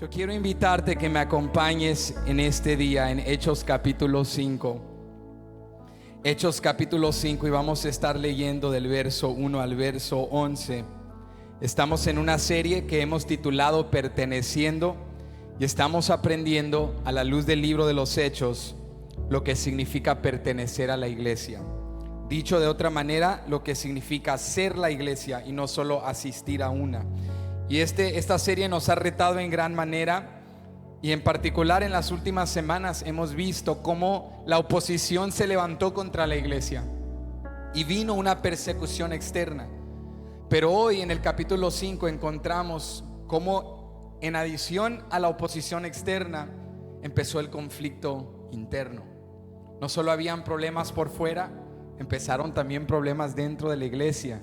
Yo quiero invitarte que me acompañes en este día en Hechos capítulo 5. Hechos capítulo 5, y vamos a estar leyendo del verso 1 al verso 11. Estamos en una serie que hemos titulado Perteneciendo, y estamos aprendiendo a la luz del libro de los Hechos lo que significa pertenecer a la iglesia. Dicho de otra manera, lo que significa ser la iglesia y no solo asistir a una. Y esta serie nos ha retado en gran manera, y en particular en las últimas semanas hemos visto cómo la oposición se levantó contra la iglesia y vino una persecución externa. Pero hoy en el capítulo 5 encontramos cómo, en adición a la oposición externa, empezó el conflicto interno. No solo habían problemas por fuera, empezaron también problemas dentro de la iglesia.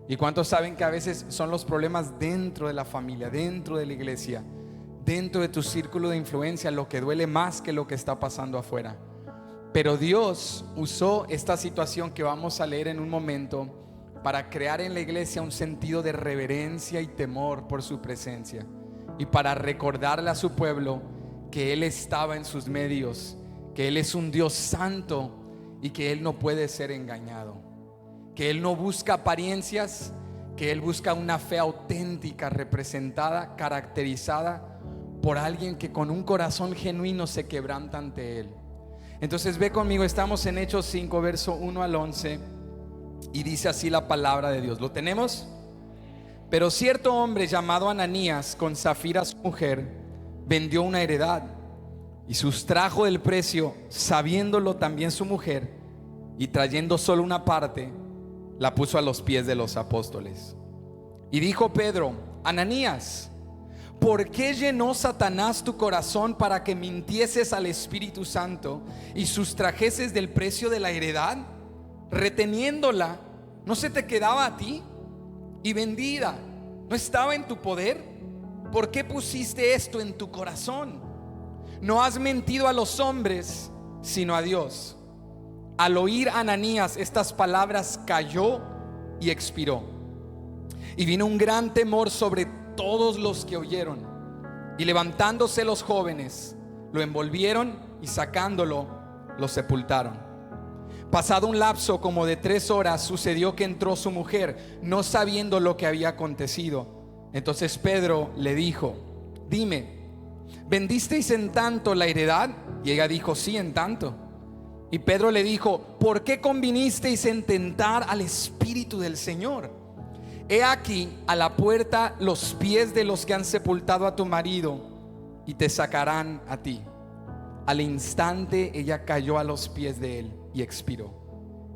¿Y cuántos saben que a veces son los problemas dentro de la familia, dentro de la iglesia, dentro de tu círculo de influencia, lo que duele más que lo que está pasando afuera? Pero Dios usó esta situación que vamos a leer en un momento para crear en la iglesia un sentido de reverencia y temor por su presencia, y para recordarle a su pueblo que Él estaba en sus medios, que Él es un Dios santo y que Él no puede ser engañado, que Él no busca apariencias, que Él busca una fe auténtica, representada, caracterizada por alguien que con un corazón genuino se quebranta ante Él. Entonces ve conmigo, estamos en Hechos 5, verso 1 al 11, y dice así la palabra de Dios. ¿Lo tenemos? Pero cierto hombre llamado Ananías, con Safira su mujer, vendió una heredad y sustrajo el precio, sabiéndolo también su mujer, y trayendo solo una parte, la puso a los pies de los apóstoles. Y dijo Pedro: Ananías, ¿por qué llenó Satanás tu corazón para que mintieses al Espíritu Santo y sustrajeses del precio de la heredad? Reteniéndola, ¿no se te quedaba a ti? Y vendida, ¿no estaba en tu poder? ¿Por qué pusiste esto en tu corazón? No has mentido a los hombres, sino a Dios. Al oír Ananías estas palabras, cayó y expiró. Y vino un gran temor sobre todos los que oyeron. Y levantándose los jóvenes, lo envolvieron y sacándolo, lo sepultaron. Pasado un lapso como de 3 horas, sucedió que entró su mujer, no sabiendo lo que había acontecido. Entonces Pedro le dijo: dime, ¿vendisteis en tanto la heredad? Y ella dijo: sí, en tanto. Y Pedro le dijo: ¿por qué convinisteis en tentar al Espíritu del Señor? He aquí a la puerta los pies de los que han sepultado a tu marido, y te sacarán a ti. Al instante ella cayó a los pies de él y expiró.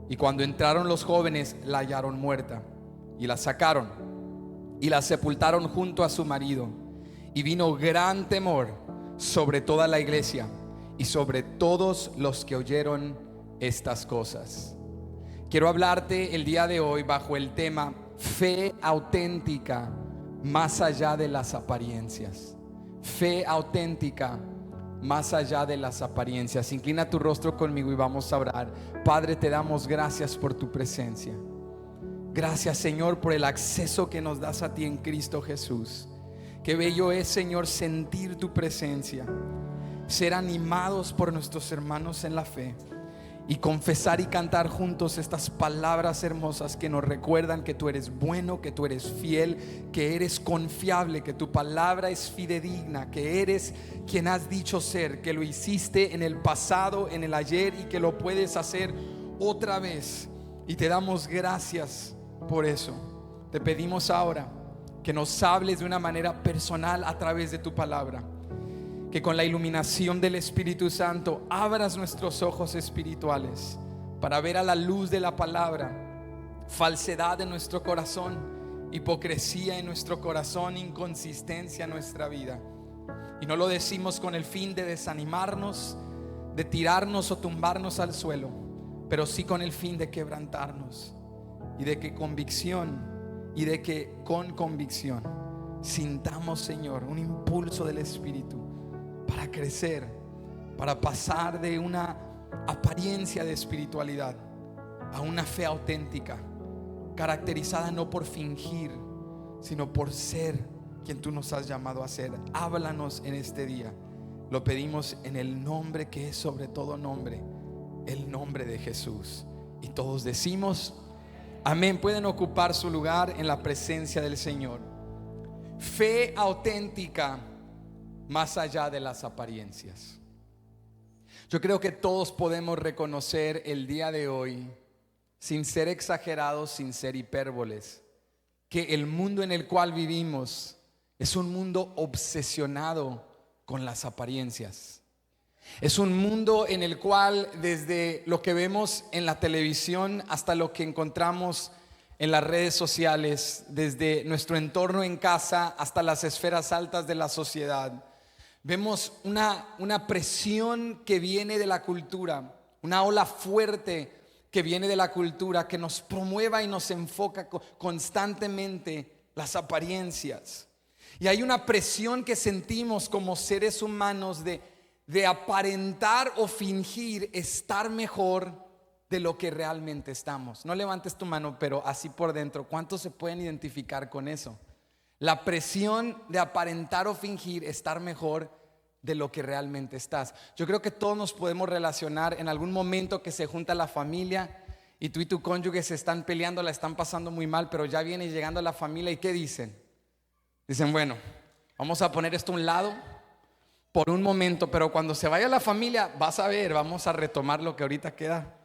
Y cuando entraron los jóvenes, la hallaron muerta, y la sacaron y la sepultaron junto a su marido. Y vino gran temor sobre toda la iglesia y sobre todos los que oyeron estas cosas. Quiero hablarte el día de hoy bajo el tema fe auténtica más allá de las apariencias. Fe auténtica más allá de las apariencias. Inclina tu rostro conmigo y vamos a orar. Padre, te damos gracias por tu presencia. Gracias, Señor, por el acceso que nos das a ti en Cristo Jesús. Qué bello es, Señor, sentir tu presencia, ser animados por nuestros hermanos en la fe y confesar y cantar juntos estas palabras hermosas que nos recuerdan que tú eres bueno, que tú eres fiel, que eres confiable, que tu palabra es fidedigna, que eres quien has dicho ser, que lo hiciste en el pasado, en el ayer, y que lo puedes hacer otra vez. Y te damos gracias por eso. Te pedimos ahora que nos hables de una manera personal a través de tu palabra, que con la iluminación del Espíritu Santo abras nuestros ojos espirituales para ver a la luz de la palabra falsedad en nuestro corazón, hipocresía en nuestro corazón, inconsistencia en nuestra vida. Y no lo decimos con el fin de desanimarnos, de tirarnos o tumbarnos al suelo, pero sí con el fin de quebrantarnos, y de que con convicción sintamos, Señor, un impulso del Espíritu para crecer, para pasar de una apariencia de espiritualidad a una fe auténtica, caracterizada no por fingir, sino por ser quien tú nos has llamado a ser. Háblanos en este día. Lo pedimos en el nombre que es sobre todo nombre, el nombre de Jesús. Y todos decimos amén. Pueden ocupar su lugar en la presencia del Señor. Fe auténtica más allá de las apariencias. Yo creo que todos podemos reconocer el día de hoy, sin ser exagerados, sin ser hipérboles, que el mundo en el cual vivimos es un mundo obsesionado con las apariencias. Es un mundo en el cual, desde lo que vemos en la televisión hasta lo que encontramos en las redes sociales, desde nuestro entorno en casa hasta las esferas altas de la sociedad, vemos una presión que viene de la cultura, una ola fuerte que viene de la cultura, que nos promueva y nos enfoca constantemente las apariencias. Y hay una presión que sentimos como seres humanos de aparentar o fingir estar mejor de lo que realmente estamos. No levantes tu mano, pero así por dentro, ¿cuántos se pueden identificar con eso? La presión de aparentar o fingir estar mejor de lo que realmente estás. Yo creo que todos nos podemos relacionar en algún momento que se junta la familia y tú y tu cónyuge se están peleando, la están pasando muy mal, pero ya viene llegando la familia y ¿qué dicen? Dicen, bueno, vamos a poner esto a un lado por un momento, pero cuando se vaya la familia, vas a ver, vamos a retomar lo que ahorita queda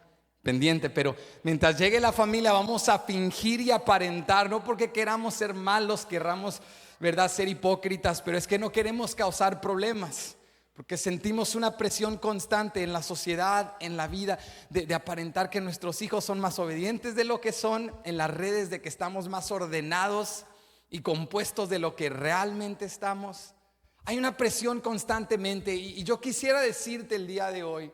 pendiente, pero mientras llegue la familia vamos a fingir y aparentar, no porque queramos ser malos, querramos, ¿verdad?, ser hipócritas, pero es que no queremos causar problemas, porque sentimos una presión constante en la sociedad, en la vida, de aparentar que nuestros hijos son más obedientes de lo que son, en las redes de que estamos más ordenados y compuestos de lo que realmente estamos. Hay una presión constantemente y yo quisiera decirte el día de hoy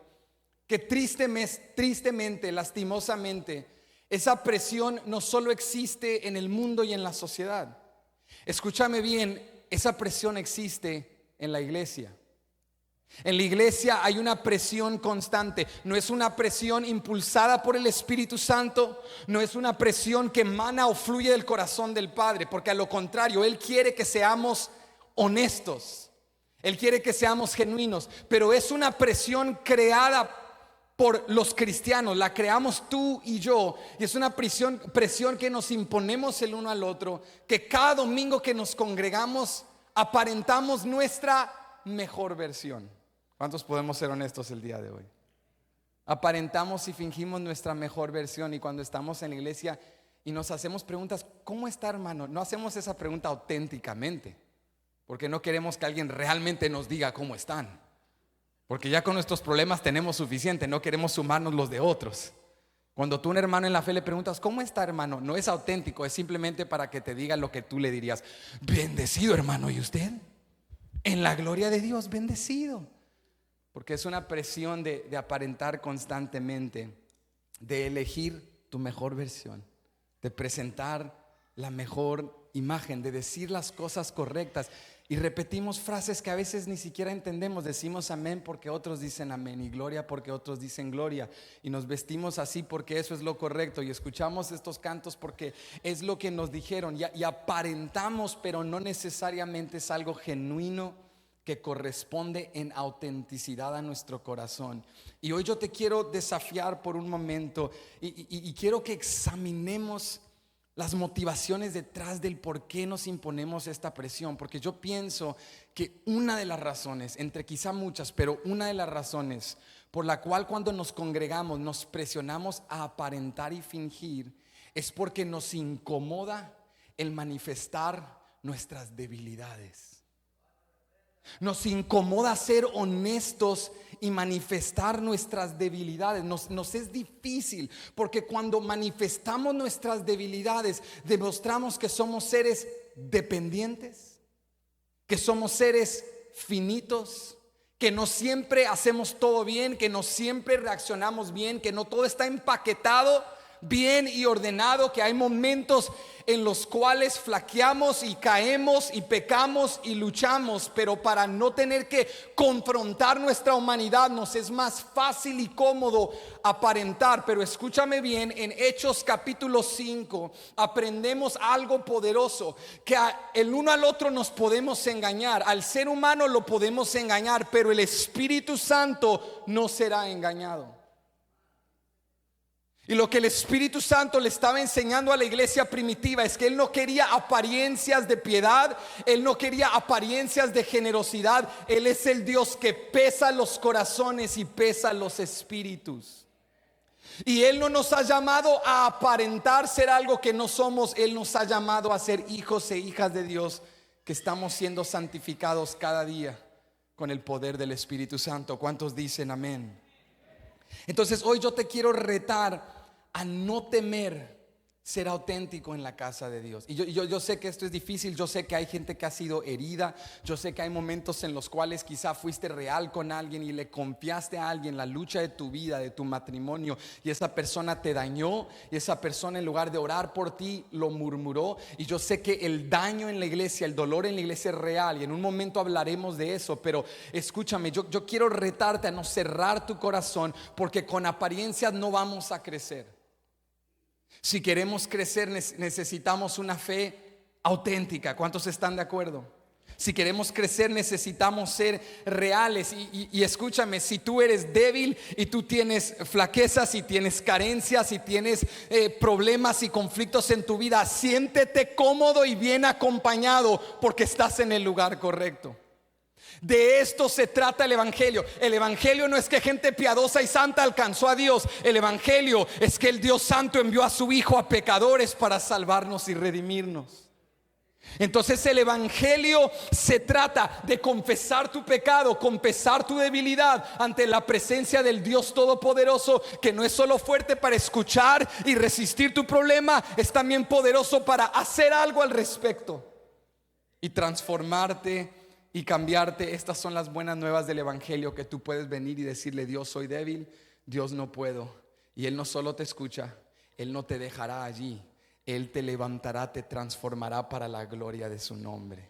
que tristemente, lastimosamente, esa presión no solo existe en el mundo y en la sociedad. Escúchame bien, esa presión existe en la iglesia. En la iglesia hay una presión constante. No es una presión impulsada por el Espíritu Santo, no es una presión que emana o fluye del corazón del Padre, porque a lo contrario, Él quiere que seamos honestos, Él quiere que seamos genuinos, pero es una presión creada por los cristianos, la creamos tú y yo, y es una presión que nos imponemos el uno al otro, que cada domingo que nos congregamos aparentamos nuestra mejor versión. ¿Cuántos podemos ser honestos el día de hoy? Aparentamos y fingimos nuestra mejor versión, y cuando estamos en la iglesia y nos hacemos preguntas, ¿cómo está, hermano? No hacemos esa pregunta auténticamente, porque no queremos que alguien realmente nos diga cómo están, porque ya con nuestros problemas tenemos suficiente, no queremos sumarnos los de otros. Cuando tú, un hermano en la fe, le preguntas ¿cómo está, hermano?, no es auténtico, es simplemente para que te diga lo que tú le dirías: bendecido, hermano. ¿Y usted? En la gloria de Dios, bendecido. Porque es una presión de aparentar constantemente, de elegir tu mejor versión, de presentar la mejor imagen, de decir las cosas correctas. Y repetimos frases que a veces ni siquiera entendemos. Decimos amén porque otros dicen amén, y gloria porque otros dicen gloria, y nos vestimos así porque eso es lo correcto, y escuchamos estos cantos porque es lo que nos dijeron, y aparentamos, pero no necesariamente es algo genuino que corresponde en autenticidad a nuestro corazón. Y hoy yo te quiero desafiar por un momento y quiero que examinemos las motivaciones detrás del por qué nos imponemos esta presión, porque yo pienso que una de las razones, entre quizá muchas, pero una de las razones por la cual cuando nos congregamos nos presionamos a aparentar y fingir, es porque nos incomoda el manifestar nuestras debilidades. Nos incomoda ser honestos y manifestar nuestras debilidades. Nos es difícil, porque cuando manifestamos nuestras debilidades demostramos que somos seres dependientes, que somos seres finitos, que no siempre hacemos todo bien, que no siempre reaccionamos bien, que no todo está empaquetado bien y ordenado, que hay momentos en los cuales flaqueamos y caemos y pecamos y luchamos, pero para no tener que confrontar nuestra humanidad nos es más fácil y cómodo aparentar. Pero escúchame bien, en Hechos capítulo 5 aprendemos algo poderoso, que el uno al otro nos podemos engañar, al ser humano lo podemos engañar, pero el Espíritu Santo no será engañado. Y lo que el Espíritu Santo le estaba enseñando a la iglesia primitiva es que Él no quería apariencias de piedad, Él no quería apariencias de generosidad. Él es el Dios que pesa los corazones y pesa los espíritus. Y Él no nos ha llamado a aparentar ser algo que no somos. Él nos ha llamado a ser hijos e hijas de Dios, que estamos siendo santificados cada día con el poder del Espíritu Santo. ¿Cuántos dicen amén? Entonces hoy yo te quiero retar a no temer ser auténtico en la casa de Dios. Y yo sé que esto es difícil, yo sé que hay gente que ha sido herida, yo sé que hay momentos en los cuales quizá fuiste real con alguien y le confiaste a alguien la lucha de tu vida, de tu matrimonio, y esa persona te dañó, y esa persona en lugar de orar por ti lo murmuró. Y yo sé que el daño en la iglesia, el dolor en la iglesia es real, y en un momento hablaremos de eso. Pero escúchame, yo quiero retarte a no cerrar tu corazón, porque con apariencias no vamos a crecer. Si queremos crecer necesitamos una fe auténtica. ¿Cuántos están de acuerdo? Si queremos crecer necesitamos ser reales. Y escúchame, si tú eres débil y tú tienes flaquezas y tienes carencias y tienes problemas y conflictos en tu vida, siéntete cómodo y bien acompañado, porque estás en el lugar correcto. De esto se trata el evangelio. El evangelio no es que gente piadosa y santa alcanzó a Dios. El evangelio es que el Dios santo envió a su Hijo a pecadores para salvarnos y redimirnos. Entonces el evangelio se trata de confesar tu pecado, confesar tu debilidad ante la presencia del Dios todopoderoso, que no es solo fuerte para escuchar y resistir tu problema, es también poderoso para hacer algo al respecto y transformarte y cambiarte. Estas son las buenas nuevas del evangelio, que tú puedes venir y decirle: Dios, soy débil, Dios, no puedo. Y Él no solo te escucha, Él no te dejará allí, Él te levantará, te transformará para la gloria de su nombre.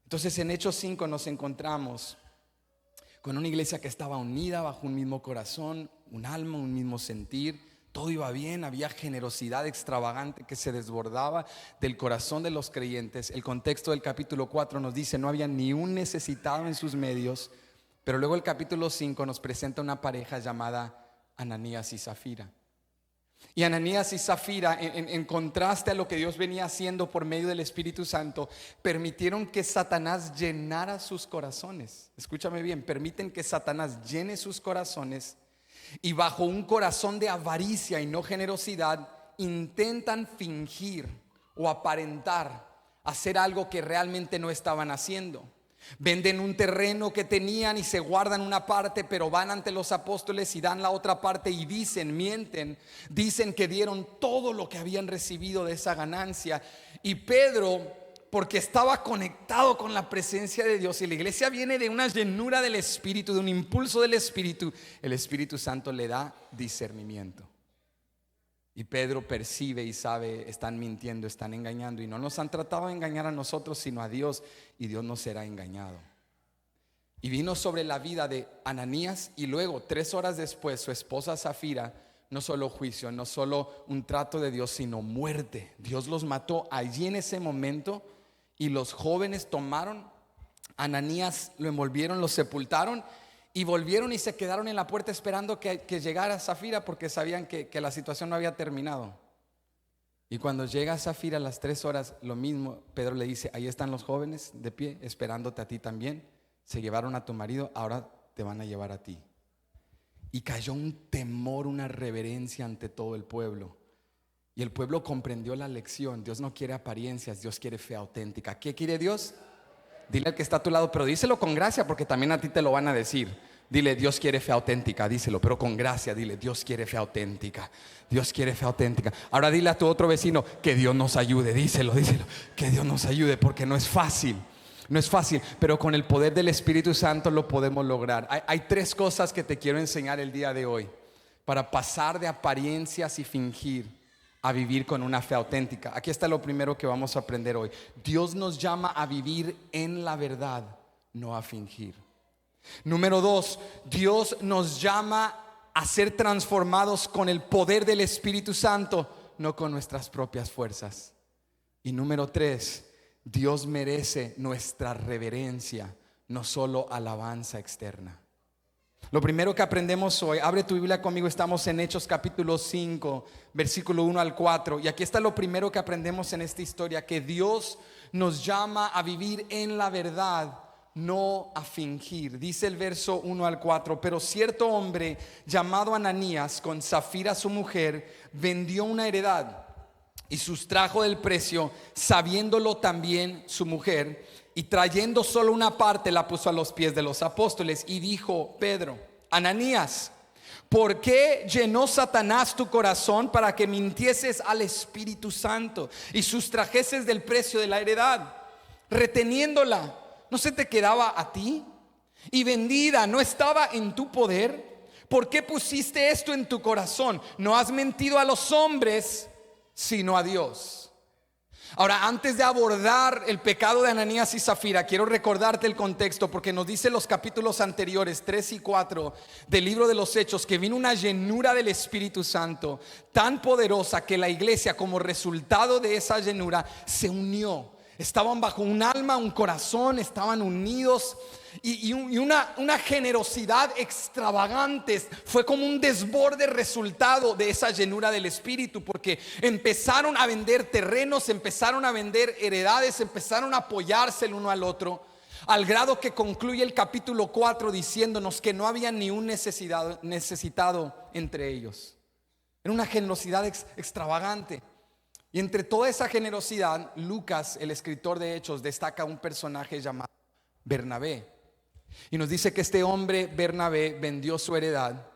Entonces en Hechos 5 nos encontramos con una iglesia que estaba unida bajo un mismo corazón, un alma, un mismo sentir. Todo iba bien, había generosidad extravagante que se desbordaba del corazón de los creyentes. El contexto del capítulo 4 nos dice: no había ni un necesitado en sus medios. Pero luego el capítulo 5 nos presenta una pareja llamada Ananías y Zafira. Y Ananías y Zafira, en contraste a lo que Dios venía haciendo por medio del Espíritu Santo, permitieron que Satanás llenara sus corazones. Escúchame bien, permiten que Satanás llene sus corazones. Y bajo un corazón de avaricia y no generosidad, intentan fingir o aparentar hacer algo que realmente no estaban haciendo. Venden un terreno que tenían y se guardan una parte, pero van ante los apóstoles y dan la otra parte y mienten, dicen que dieron todo lo que habían recibido de esa ganancia. Y Pedro, porque estaba conectado con la presencia de Dios, y la iglesia viene de una llenura del Espíritu, de un impulso del Espíritu, el Espíritu Santo le da discernimiento. Y Pedro percibe y sabe: están mintiendo, están engañando, y no nos han tratado de engañar a nosotros, sino a Dios, y Dios no será engañado. Y vino sobre la vida de Ananías, y luego 3 horas después su esposa Zafira, no solo juicio, no solo un trato de Dios, sino muerte. Dios los mató allí en ese momento. Y los jóvenes tomaron a Ananías, lo envolvieron, lo sepultaron, y volvieron y se quedaron en la puerta esperando que llegara Zafira, porque sabían que la situación no había terminado. Y cuando llega Zafira a las 3 horas, lo mismo, Pedro le dice: ahí están los jóvenes de pie esperándote a ti también. Se llevaron a tu marido, ahora te van a llevar a ti. Y cayó un temor, una reverencia ante todo el pueblo. Y el pueblo comprendió la lección. Dios no quiere apariencias, Dios quiere fe auténtica. ¿Qué quiere Dios? Dile al que está a tu lado, pero díselo con gracia, porque también a ti te lo van a decir. Dile: Dios quiere fe auténtica, díselo, pero con gracia. Dile: Dios quiere fe auténtica, Dios quiere fe auténtica. Ahora dile a tu otro vecino: que Dios nos ayude. Díselo, que Dios nos ayude, porque no es fácil. No es fácil, pero con el poder del Espíritu Santo lo podemos lograr. Hay 3 cosas que te quiero enseñar el día de hoy. para pasar de apariencias y fingir a vivir con una fe auténtica. Aquí está lo primero que vamos a aprender hoy. Dios nos llama a vivir en la verdad, no a fingir. Número 2, Dios nos llama a ser transformados con el poder del Espíritu Santo, no con nuestras propias fuerzas. Y número 3, Dios merece nuestra reverencia, no solo alabanza externa. Lo primero que aprendemos hoy, abre tu Biblia conmigo, estamos en Hechos capítulo 5, versículo 1 al 4. Y aquí está lo primero que aprendemos en esta historia, que Dios nos llama a vivir en la verdad, no a fingir. Dice el verso 1 al 4: pero cierto hombre llamado Ananías, con Safira su mujer, vendió una heredad y sustrajo del precio, sabiéndolo también su mujer, y trayendo solo una parte la puso a los pies de los apóstoles y dijo: Pedro, Ananías, ¿por qué llenó Satanás tu corazón para que mintieses al Espíritu Santo y sustrajeses del precio de la heredad, reteniéndola? ¿No se te quedaba a ti? Y vendida, ¿no estaba en tu poder? ¿Por qué pusiste esto en tu corazón? No has mentido a los hombres, sino a Dios. Ahora, antes de abordar el pecado de Ananías y Zafira, quiero recordarte el contexto, porque nos dice los capítulos anteriores 3 y 4 del libro de los Hechos que vino una llenura del Espíritu Santo tan poderosa que la iglesia, como resultado de esa llenura, se unió. Estaban bajo un alma, un corazón, estaban unidos y una generosidad extravagante. Fue como un desborde resultado de esa llenura del Espíritu, porque empezaron a vender terrenos, empezaron a vender heredades, empezaron a apoyarse el uno al otro, al grado que concluye el capítulo 4 diciéndonos que no había ni un necesitado entre ellos. Era una generosidad extravagante. Y entre toda esa generosidad, Lucas, el escritor de Hechos, destaca un personaje llamado Bernabé. Y nos dice que este hombre, Bernabé, vendió su heredad.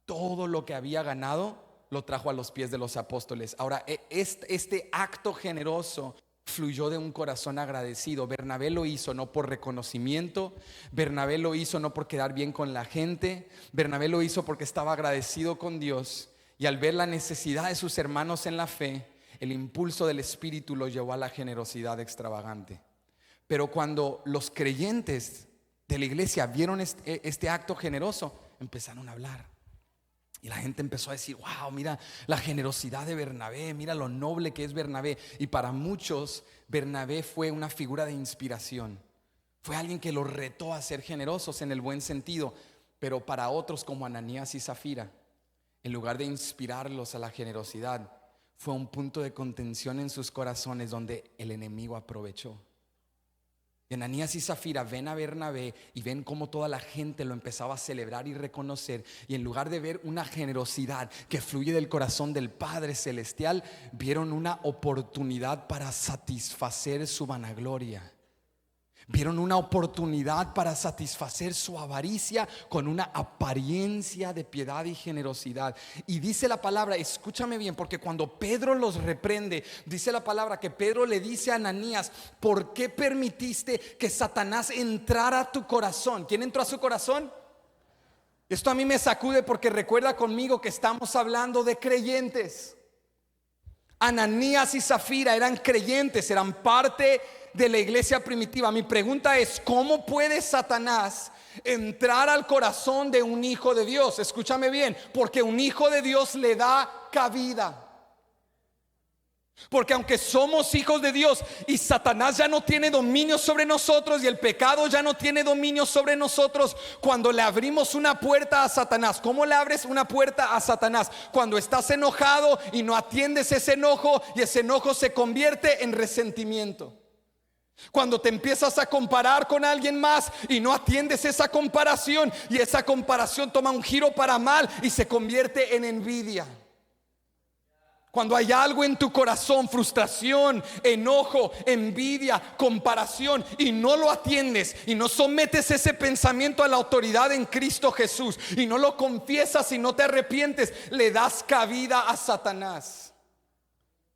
Todo lo que había ganado lo trajo a los pies de los apóstoles. Ahora, este acto generoso fluyó de un corazón agradecido. Bernabé lo hizo no por reconocimiento, Bernabé lo hizo no por quedar bien con la gente, Bernabé lo hizo porque estaba agradecido con Dios. Y al ver la necesidad de sus hermanos en la fe, el impulso del Espíritu lo llevó a la generosidad extravagante. Pero cuando los creyentes de la iglesia vieron este acto generoso, empezaron a hablar. Y la gente empezó a decir: wow, mira la generosidad de Bernabé, mira lo noble que es Bernabé. Y para muchos, Bernabé fue una figura de inspiración. Fue alguien que los retó a ser generosos en el buen sentido. Pero para otros, como Ananías y Zafira, en lugar de inspirarlos a la generosidad, fue un punto de contención en sus corazones donde el enemigo aprovechó. Y Ananías y Zafira ven a Bernabé y ven cómo toda la gente lo empezaba a celebrar y reconocer. Y en lugar de ver una generosidad que fluye del corazón del Padre Celestial, vieron una oportunidad para satisfacer su vanagloria. Vieron una oportunidad para satisfacer su avaricia con una apariencia de piedad y generosidad. Y dice la palabra, escúchame bien, porque cuando Pedro los reprende, dice la palabra que Pedro le dice a Ananías: ¿por qué permitiste que Satanás entrara a tu corazón? ¿Quién entró a su corazón? Esto a mí me sacude, porque recuerda conmigo que estamos hablando de creyentes. Ananías y Zafira eran creyentes, eran parte de la iglesia primitiva. Mi pregunta es: ¿cómo puede Satanás entrar al corazón de un hijo de Dios? Escúchame bien, porque un hijo de Dios le da cabida. Porque aunque somos hijos de Dios y Satanás ya no tiene dominio sobre nosotros y el pecado ya no tiene dominio sobre nosotros, cuando le abrimos una puerta a Satanás, ¿cómo le abres una puerta a Satanás? Cuando estás enojado y no atiendes ese enojo, y ese enojo se convierte en resentimiento. Cuando te empiezas a comparar con alguien más y no atiendes esa comparación, y esa comparación toma un giro para mal y se convierte en envidia. Cuando hay algo en tu corazón, frustración, enojo, envidia, comparación, y no lo atiendes y no sometes ese pensamiento a la autoridad en Cristo Jesús, y no lo confiesas y no te arrepientes, le das cabida a Satanás.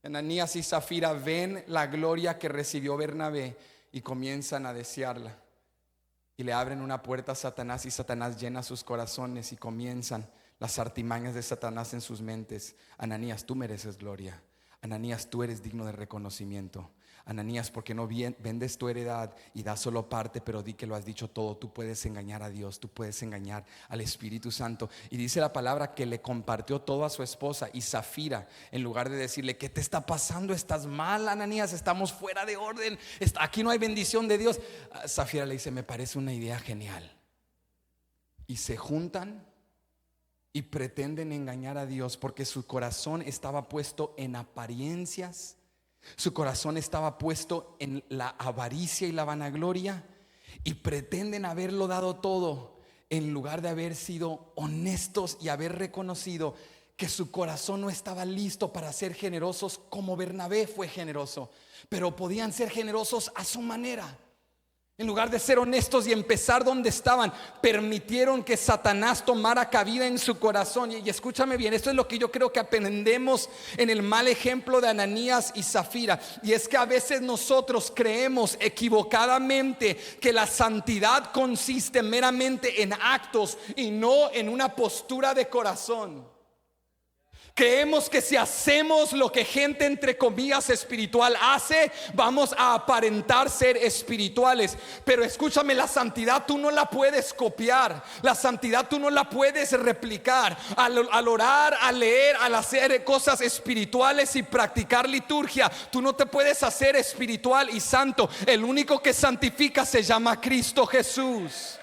Ananías y Zafira ven la gloria que recibió Bernabé y comienzan a desearla, y le abren una puerta a Satanás, y Satanás llena sus corazones y comienzan las artimañas de Satanás en sus mentes. Ananías, tú mereces gloria. Ananías, tú eres digno de reconocimiento. Ananías, porque no vendes tu heredad y das solo parte, pero di que lo has dicho todo. Tú puedes engañar a Dios, tú puedes engañar al Espíritu Santo. Y dice la palabra que le compartió todo a su esposa. Y Zafira, en lugar de decirle: ¿qué te está pasando? Estás mal, Ananías, estamos fuera de orden, aquí no hay bendición de Dios. Zafira le dice: me parece una idea genial. Y se juntan y pretenden engañar a Dios, porque su corazón estaba puesto en apariencias. Su corazón estaba puesto en la avaricia y la vanagloria, y pretenden haberlo dado todo en lugar de haber sido honestos y haber reconocido que su corazón no estaba listo para ser generosos como Bernabé fue generoso, pero podían ser generosos a su manera. En lugar de ser honestos y empezar donde estaban, permitieron que Satanás tomara cabida en su corazón. Y escúchame bien, esto es lo que yo creo que aprendemos en el mal ejemplo de Ananías y Zafira. Y es que a veces nosotros creemos equivocadamente que la santidad consiste meramente en actos y no en una postura de corazón. Creemos que si hacemos lo que gente entre comillas espiritual hace, vamos a aparentar ser espirituales. Pero escúchame, la santidad tú no la puedes copiar. La santidad tú no la puedes replicar. Al orar, al leer, al hacer cosas espirituales y practicar liturgia, tú no te puedes hacer espiritual y santo. El único que santifica se llama Cristo Jesús.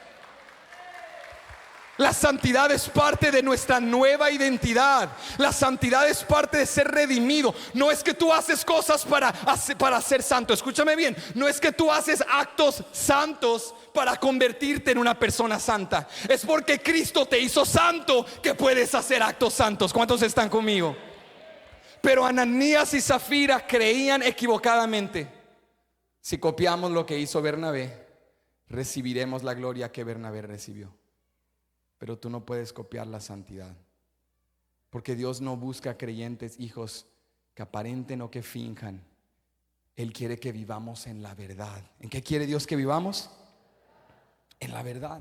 La santidad es parte de nuestra nueva identidad. La santidad es parte de ser redimido. No es que tú haces cosas para ser santo. Escúchame bien, no es que tú haces actos santos para convertirte en una persona santa. Es porque Cristo te hizo santo que puedes hacer actos santos. ¿Cuántos están conmigo? Pero Ananías y Zafira creían equivocadamente: si copiamos lo que hizo Bernabé, recibiremos la gloria que Bernabé recibió. Pero tú no puedes copiar la santidad, porque Dios no busca creyentes, hijos, que aparenten o que finjan. Él quiere que vivamos en la verdad. ¿En qué quiere Dios que vivamos? En la verdad.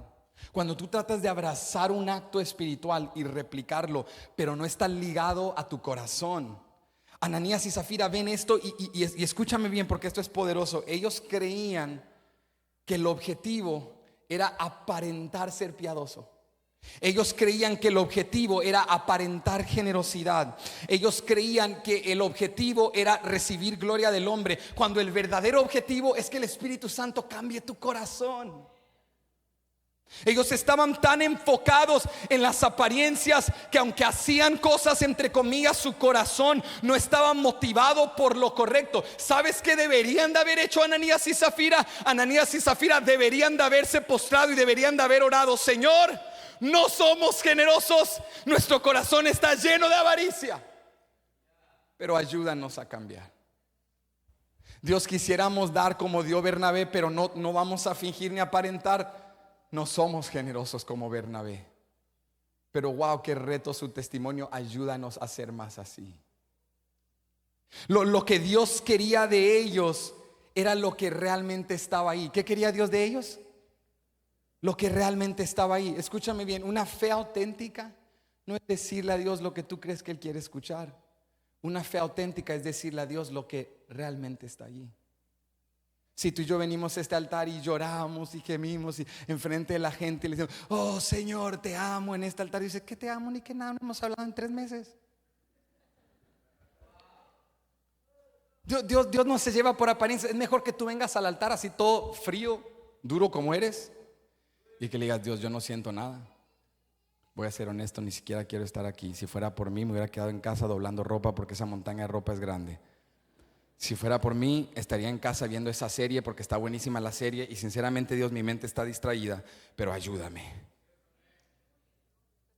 Cuando tú tratas de abrazar un acto espiritual y replicarlo, pero no está ligado a tu corazón. Ananías y Zafira ven esto y escúchame bien, porque esto es poderoso. Ellos creían que el objetivo era aparentar ser piadoso. Ellos creían que el objetivo era aparentar generosidad. Ellos creían que el objetivo era recibir gloria del hombre, cuando el verdadero objetivo es que el Espíritu Santo cambie tu corazón. Ellos estaban tan enfocados en las apariencias que aunque hacían cosas entre comillas, su corazón no estaba motivado por lo correcto. ¿Sabes qué deberían de haber hecho Ananías y Zafira? Ananías y Zafira deberían de haberse postrado y deberían de haber orado: Señor, no somos generosos, nuestro corazón está lleno de avaricia, pero ayúdanos a cambiar. Dios, quisiéramos dar como dio Bernabé, pero no vamos a fingir ni aparentar. No somos generosos como Bernabé, pero wow, qué reto su testimonio. Ayúdanos a ser más así. Lo que Dios quería de ellos era lo que realmente estaba ahí. ¿Qué quería Dios de ellos? Lo que realmente estaba ahí. Escúchame bien, una fe auténtica no es decirle a Dios lo que tú crees que Él quiere escuchar. Una fe auténtica es decirle a Dios lo que realmente está allí. Si tú y yo venimos a este altar y lloramos y gemimos y enfrente de la gente y le decimos: oh Señor, te amo en este altar, y dice: ¿qué te amo? Ni que nada, no hemos hablado en 3 meses. Dios no se lleva por apariencia. Es mejor que tú vengas al altar así todo frío, duro como eres, y que le digas: Dios, yo no siento nada. Voy a ser honesto, ni siquiera quiero estar aquí. Si fuera por mí, me hubiera quedado en casa doblando ropa, porque esa montaña de ropa es grande. Si fuera por mí, estaría en casa viendo esa serie, porque está buenísima la serie. Y sinceramente, Dios, mi mente está distraída, pero ayúdame.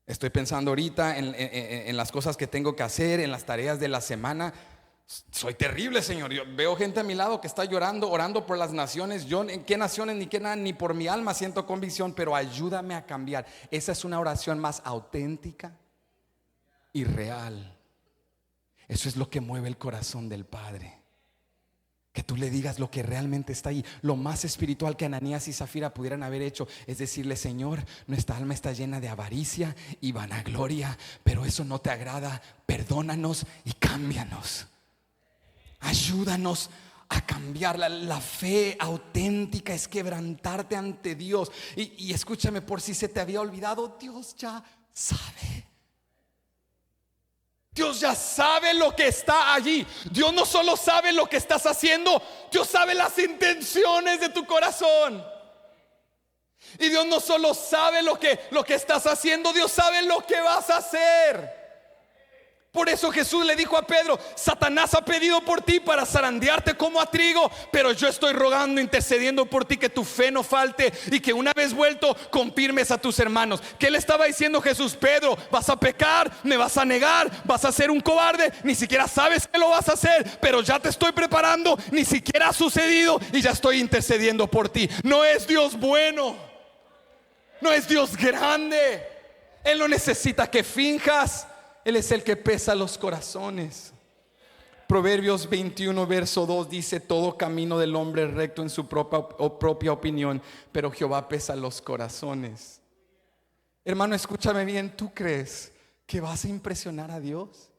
Estoy pensando ahorita en las cosas que tengo que hacer, en las tareas de la semana. Soy terrible, Señor. Yo veo gente a mi lado que está llorando, orando por las naciones. Yo en qué naciones ni qué nada, ni por mi alma siento convicción, pero ayúdame a cambiar. Esa es una oración más auténtica y real. Eso es lo que mueve el corazón del Padre. que tú le digas lo que realmente está ahí. Lo más espiritual que Ananías y Zafira pudieran haber hecho es decirle: Señor, nuestra alma está llena de avaricia y vanagloria, pero eso no te agrada. Perdónanos y cámbianos. Ayúdanos a cambiar. La fe auténtica es quebrantarte ante Dios. Y escúchame, por si se te había olvidado, Dios ya sabe. Dios ya sabe lo que está allí. Dios no solo sabe lo que estás haciendo, Dios sabe las intenciones de tu corazón. Y Dios no solo sabe lo que estás haciendo, Dios sabe lo que vas a hacer. Por eso Jesús le dijo a Pedro: Satanás ha pedido por ti para zarandearte como a trigo, pero yo estoy rogando, intercediendo por ti, que tu fe no falte y que una vez vuelto confirmes a tus hermanos. ¿Qué le estaba diciendo Jesús? Pedro, vas a pecar, me vas a negar, vas a ser un cobarde, ni siquiera sabes que lo vas a hacer, pero ya te estoy preparando, ni siquiera ha sucedido y ya estoy intercediendo por ti. No es Dios bueno, no es Dios grande. Él no necesita que finjas. Él es el que pesa los corazones. Proverbios 21 verso 2 dice: todo camino del hombre es recto en su propia opinión, pero Jehová pesa los corazones. Hermano, escúchame bien. ¿Tú crees que vas a impresionar a Dios?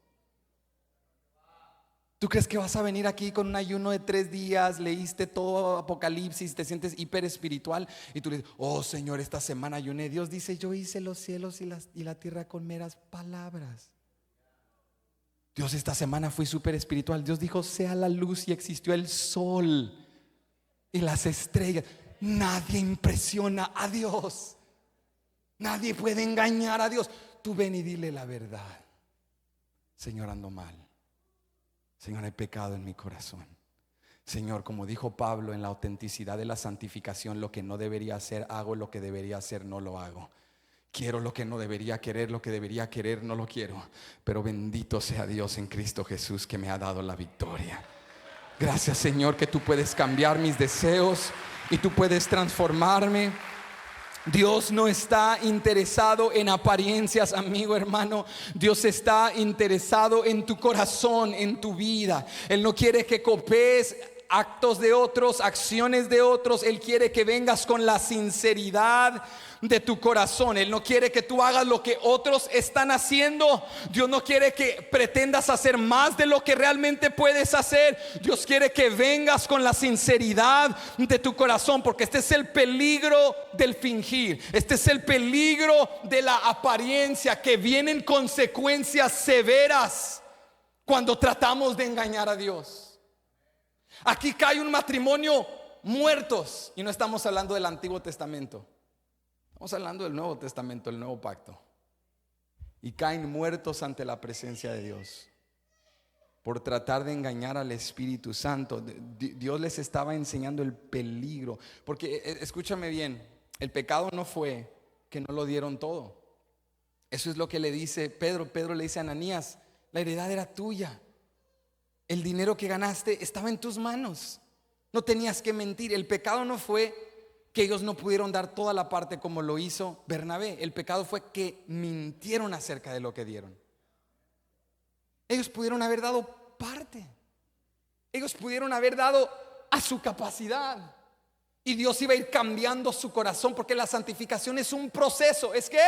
¿Tú crees que vas a venir aquí con un ayuno de 3 días, leíste todo Apocalipsis, te sientes hiper espiritual y tú le dices: oh Señor, esta semana ayuné? Dios dice: yo hice los cielos y la tierra con meras palabras. Dios, esta semana fui súper espiritual. Dios dijo: sea la luz, y existió el sol y las estrellas. Nadie impresiona a Dios. Nadie puede engañar a Dios. Tú ven y dile la verdad: Señor, ando mal. Señor, hay pecado en mi corazón. Señor, como dijo Pablo, en la autenticidad de la santificación, lo que no debería hacer hago, lo que debería hacer no lo hago. Quiero lo que no debería querer, lo que debería querer no lo quiero. Pero bendito sea Dios en Cristo Jesús, que me ha dado la victoria. Gracias, Señor, que tú puedes cambiar mis deseos y tú puedes transformarme. Dios no está interesado en apariencias, amigo, hermano. Dios está interesado en tu corazón, en tu vida. Él no quiere que copies actos de otros, acciones de otros. Él quiere que vengas con la sinceridad de tu corazón. Él no quiere que tú hagas lo que otros están haciendo. Dios no quiere que pretendas hacer más de lo que realmente puedes hacer. Dios quiere que vengas con la sinceridad de tu corazón, porque este es el peligro del fingir. Este es el peligro de la apariencia, que vienen consecuencias severas cuando tratamos de engañar a Dios. Aquí cae un matrimonio muertos, y no estamos hablando del Antiguo Testamento, estamos hablando del Nuevo Testamento, el Nuevo Pacto. Y caen muertos ante la presencia de Dios por tratar de engañar al Espíritu Santo. Dios les estaba enseñando el peligro. Porque escúchame bien, el pecado no fue que no lo dieron todo. Eso es lo que le dice Pedro. Pedro le dice a Ananías: la heredad era tuya. El dinero que ganaste estaba en tus manos. No tenías que mentir. El pecado no fue que ellos no pudieron dar toda la parte como lo hizo Bernabé. El pecado fue que mintieron acerca de lo que dieron. Ellos pudieron haber dado parte. Ellos pudieron haber dado a su capacidad. Y Dios iba a ir cambiando su corazón, porque la santificación es un proceso. ¿Es qué?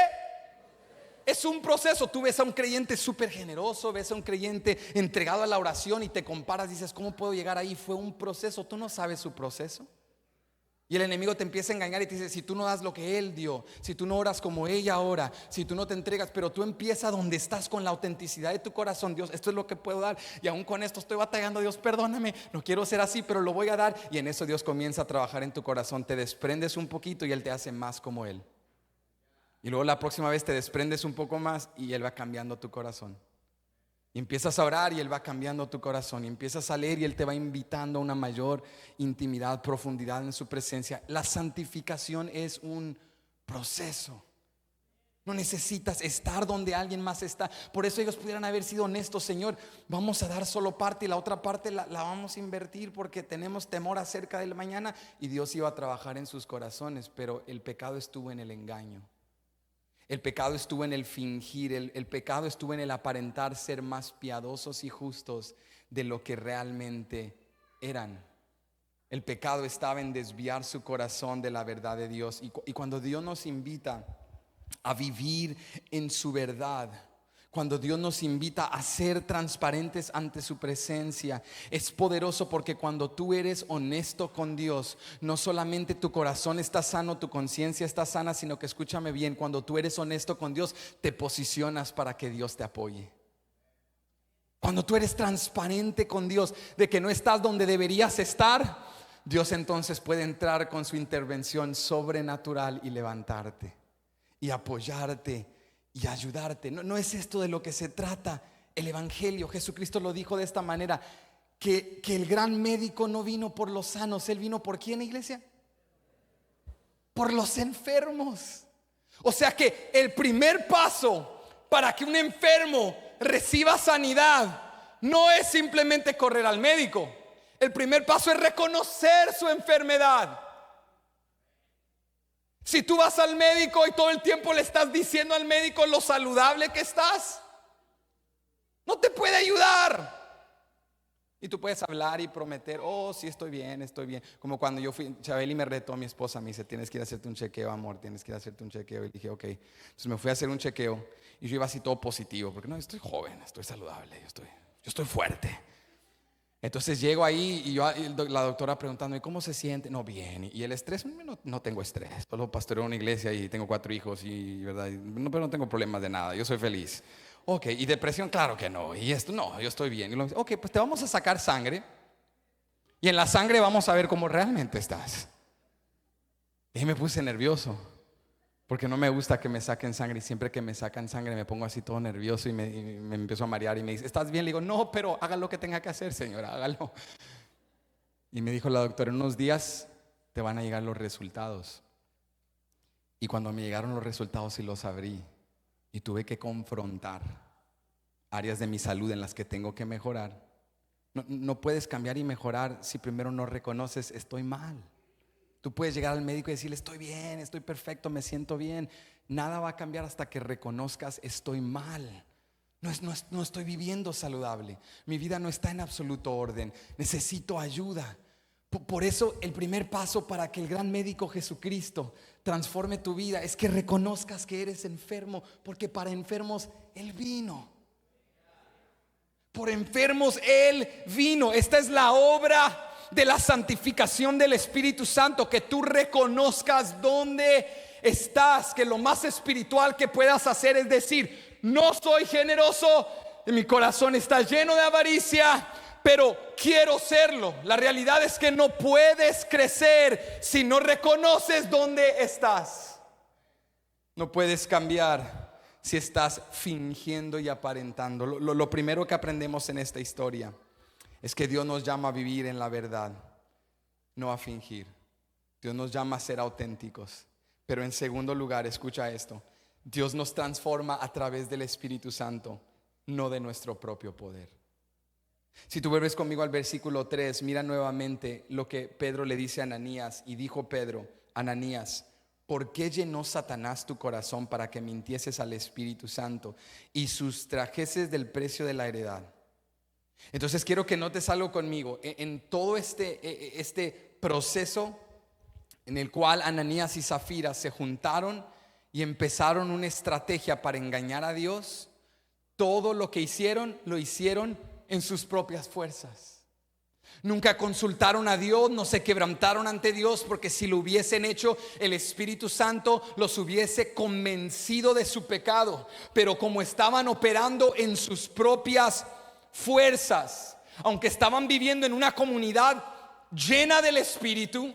Es un proceso. Tú ves a un creyente súper generoso, ves a un creyente entregado a la oración y te comparas, dices: ¿cómo puedo llegar ahí? Fue un proceso. Tú no sabes su proceso. Y el enemigo te empieza a engañar y te dice: si tú no das lo que él dio, si tú no oras como ella ora, si tú no te entregas. Pero tú empiezas donde estás, con la autenticidad de tu corazón. Dios, esto es lo que puedo dar, y aún con esto estoy batallando. Dios, perdóname, no quiero ser así, pero lo voy a dar. Y en eso Dios comienza a trabajar en tu corazón. Te desprendes un poquito y Él te hace más como Él. Y luego la próxima vez te desprendes un poco más y Él va cambiando tu corazón. Y empiezas a orar y Él va cambiando tu corazón. Y empiezas a leer y Él te va invitando a una mayor intimidad, profundidad en su presencia. La santificación es un proceso. No necesitas estar donde alguien más está. Por eso ellos pudieran haber sido honestos: Señor, vamos a dar solo parte y la otra parte la vamos a invertir porque tenemos temor acerca del mañana. Y Dios iba a trabajar en sus corazones. Pero el pecado estuvo en el engaño. El pecado estuvo en el fingir. El pecado estuvo en el aparentar ser más piadosos y justos de lo que realmente eran. El pecado estaba en desviar su corazón de la verdad de Dios. Y cuando Dios nos invita a vivir en su verdad, cuando Dios nos invita a ser transparentes ante su presencia, es poderoso, porque cuando tú eres honesto con Dios, no solamente tu corazón está sano, tu conciencia está sana, sino que, escúchame bien, cuando tú eres honesto con Dios, te posicionas para que Dios te apoye. Cuando tú eres transparente con Dios de que no estás donde deberías estar, Dios entonces puede entrar con su intervención sobrenatural y levantarte y apoyarte y ayudarte. No es esto de lo que se trata el evangelio. Jesucristo lo dijo de esta manera, que el gran médico no vino por los sanos. Él vino ¿por quién, iglesia? Por los enfermos. O sea que el primer paso para que un enfermo reciba sanidad no es simplemente correr al médico. El primer paso es reconocer su enfermedad. Si tú vas al médico y todo el tiempo le estás diciendo al médico lo saludable que estás, no te puede ayudar. Y tú puedes hablar y prometer, oh, sí, estoy bien, estoy bien. Como cuando yo fui, Chabeli me retó a mi esposa, me dice, tienes que ir a hacerte un chequeo, amor, tienes que ir a hacerte un chequeo. Y dije, ok. Entonces me fui a hacer un chequeo y yo iba así todo positivo, porque no, estoy joven, estoy saludable, yo estoy fuerte. Entonces llego ahí y la doctora preguntándome, ¿cómo se siente? No, bien. Y el estrés, no tengo estrés. Solo pastoreo una iglesia y tengo 4 hijos y verdad, pero no tengo problemas de nada, yo soy feliz. Ok, ¿y depresión? Claro que no. Y esto, no, yo estoy bien. Y ok, pues te vamos a sacar sangre. Y en la sangre vamos a ver cómo realmente estás. Y me puse nervioso, porque no me gusta que me saquen sangre. Y siempre que me sacan sangre me pongo así todo nervioso y me empiezo a marear. Y me dice, ¿estás bien? Le digo, no, pero haga lo que tenga que hacer, señora, hágalo. Y me dijo la doctora, en unos días te van a llegar los resultados. Y cuando me llegaron los resultados y los abrí, y tuve que confrontar áreas de mi salud en las que tengo que mejorar. No puedes cambiar y mejorar si primero no reconoces, estoy mal. Tú puedes llegar al médico y decirle, estoy bien, estoy perfecto, me siento bien. Nada va a cambiar hasta que reconozcas, estoy mal. No estoy viviendo saludable. Mi vida no está en absoluto orden. Necesito ayuda. Por eso el primer paso para que el gran médico Jesucristo transforme tu vida es que reconozcas que eres enfermo, porque para enfermos Él vino. Por enfermos Él vino. Esta es la obra de la santificación del Espíritu Santo, que tú reconozcas dónde estás, que lo más espiritual que puedas hacer es decir, no soy generoso, mi corazón está lleno de avaricia, pero quiero serlo. La realidad es que no puedes crecer si no reconoces dónde estás. No puedes cambiar si estás fingiendo y aparentando. Lo primero que aprendemos en esta historia es que Dios nos llama a vivir en la verdad, no a fingir. Dios nos llama a ser auténticos. Pero en segundo lugar, escucha esto, Dios nos transforma a través del Espíritu Santo, no de nuestro propio poder. Si tú vuelves conmigo al versículo 3, mira nuevamente lo que Pedro le dice a Ananías. Y dijo Pedro, Ananías, ¿por qué llenó Satanás tu corazón para que mintieses al Espíritu Santo y sustrajeses del precio de la heredad? Entonces quiero que notes algo conmigo. En todo este proceso en el cual Ananías y Zafira se juntaron y empezaron una estrategia para engañar a Dios, todo lo que hicieron, lo hicieron en sus propias fuerzas. Nunca consultaron a Dios, no se quebrantaron ante Dios, porque si lo hubiesen hecho, el Espíritu Santo los hubiese convencido de su pecado. Pero como estaban operando en sus propias fuerzas, aunque estaban viviendo en una comunidad llena del Espíritu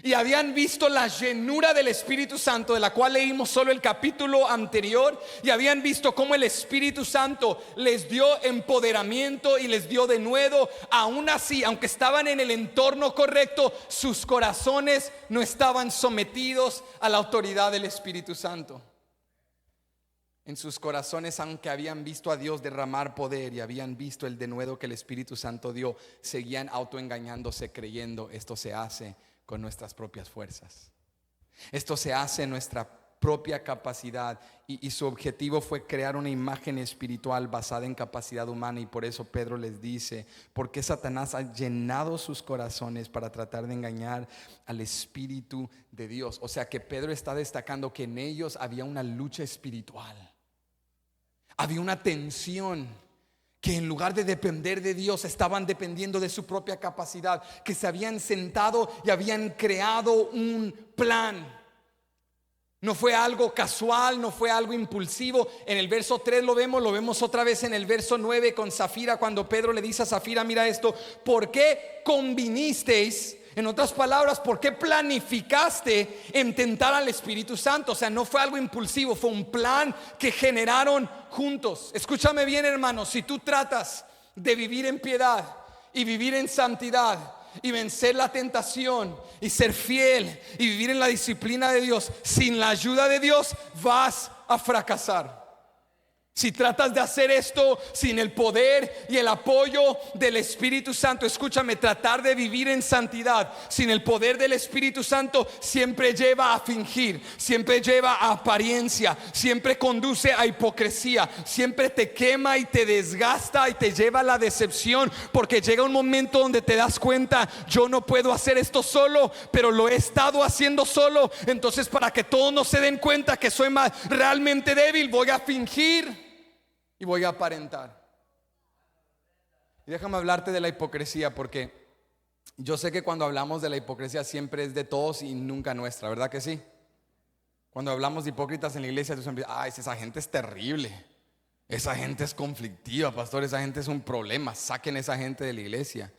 y habían visto la llenura del Espíritu Santo, de la cual leímos solo el capítulo anterior, y habían visto cómo el Espíritu Santo les dio empoderamiento y les dio denuedo, aún así, aunque estaban en el entorno correcto, sus corazones no estaban sometidos a la autoridad del Espíritu Santo. En sus corazones, aunque habían visto a Dios derramar poder y habían visto el denuedo que el Espíritu Santo dio, seguían autoengañándose, creyendo esto se hace con nuestras propias fuerzas. Esto se hace en nuestra propia capacidad, y su objetivo fue crear una imagen espiritual basada en capacidad humana. Y por eso Pedro les dice: porque Satanás ha llenado sus corazones para tratar de engañar al Espíritu de Dios. O sea que Pedro está destacando que en ellos había una lucha espiritual, había una tensión, que en lugar de depender de Dios estaban dependiendo de su propia capacidad, que se habían sentado y habían creado un plan. No fue algo casual, no fue algo impulsivo. En el verso 3 lo vemos otra vez en el verso 9 con Zafira, cuando Pedro le dice a Zafira: mira esto, ¿por qué convinisteis? En otras palabras, ¿por qué planificaste en tentar al Espíritu Santo? O sea, no fue algo impulsivo, fue un plan que generaron juntos. Escúchame bien, hermano, si tú tratas de vivir en piedad y vivir en santidad y vencer la tentación y ser fiel y vivir en la disciplina de Dios, sin la ayuda de Dios vas a fracasar. Si tratas de hacer esto sin el poder y el apoyo del Espíritu Santo, escúchame, tratar de vivir en santidad sin el poder del Espíritu Santo siempre lleva a fingir, siempre lleva a apariencia, siempre conduce a hipocresía, siempre te quema y te desgasta y te lleva a la decepción, porque llega un momento donde te das cuenta: yo no puedo hacer esto solo, pero lo he estado haciendo solo. Entonces, para que todos no se den cuenta que soy realmente débil, voy a fingir y voy a aparentar. Y déjame hablarte de la hipocresía, porque yo sé que cuando hablamos de la hipocresía siempre es de todos y nunca nuestra, ¿verdad que sí? Cuando hablamos de hipócritas en la iglesia, tú siempre dices: esa gente es terrible, esa gente es conflictiva, pastor, esa gente es un problema, saquen esa gente de la iglesia.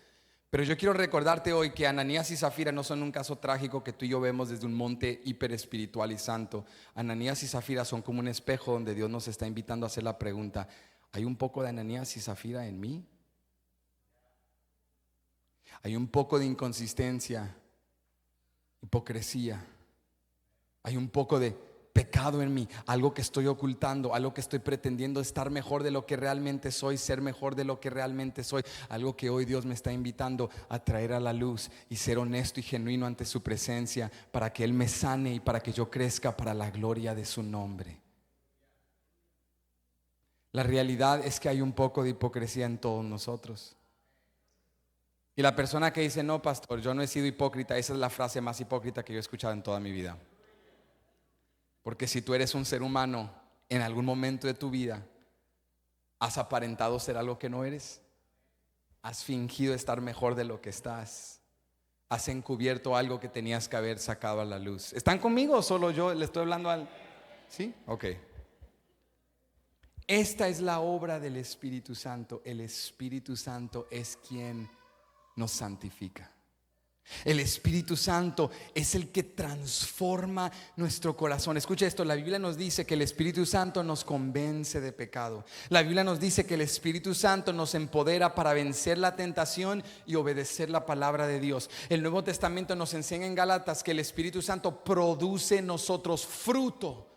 Pero yo quiero recordarte hoy que Ananías y Zafira no son un caso trágico que tú y yo vemos desde un monte hiper espiritual y santo. Ananías y Zafira son como un espejo donde Dios nos está invitando a hacer la pregunta: ¿hay un poco de Ananías y Zafira en mí? Hay un poco de inconsistencia, hipocresía, hay un poco de pecado en mí, algo que estoy ocultando, algo que estoy pretendiendo estar mejor de lo que realmente soy, ser mejor de lo que realmente soy, algo que hoy Dios me está invitando a traer a la luz y ser honesto y genuino ante su presencia, para que Él me sane y para que yo crezca para la gloria de su nombre. La realidad es que hay un poco de hipocresía en todos nosotros. Y la persona que dice: no, pastor, yo no he sido hipócrita, esa es la frase más hipócrita que yo he escuchado en toda mi vida. Porque si tú eres un ser humano, en algún momento de tu vida has aparentado ser algo que no eres, has fingido estar mejor de lo que estás, has encubierto algo que tenías que haber sacado a la luz. ¿Están conmigo o solo yo le estoy hablando al...? ¿Sí? Ok. Esta es la obra del Espíritu Santo. El Espíritu Santo es quien nos santifica. El Espíritu Santo es el que transforma nuestro corazón. Escucha esto, la Biblia nos dice que el Espíritu Santo nos convence de pecado. La Biblia nos dice que el Espíritu Santo nos empodera para vencer la tentación y obedecer la palabra de Dios. El Nuevo Testamento nos enseña en Gálatas que el Espíritu Santo produce en nosotros fruto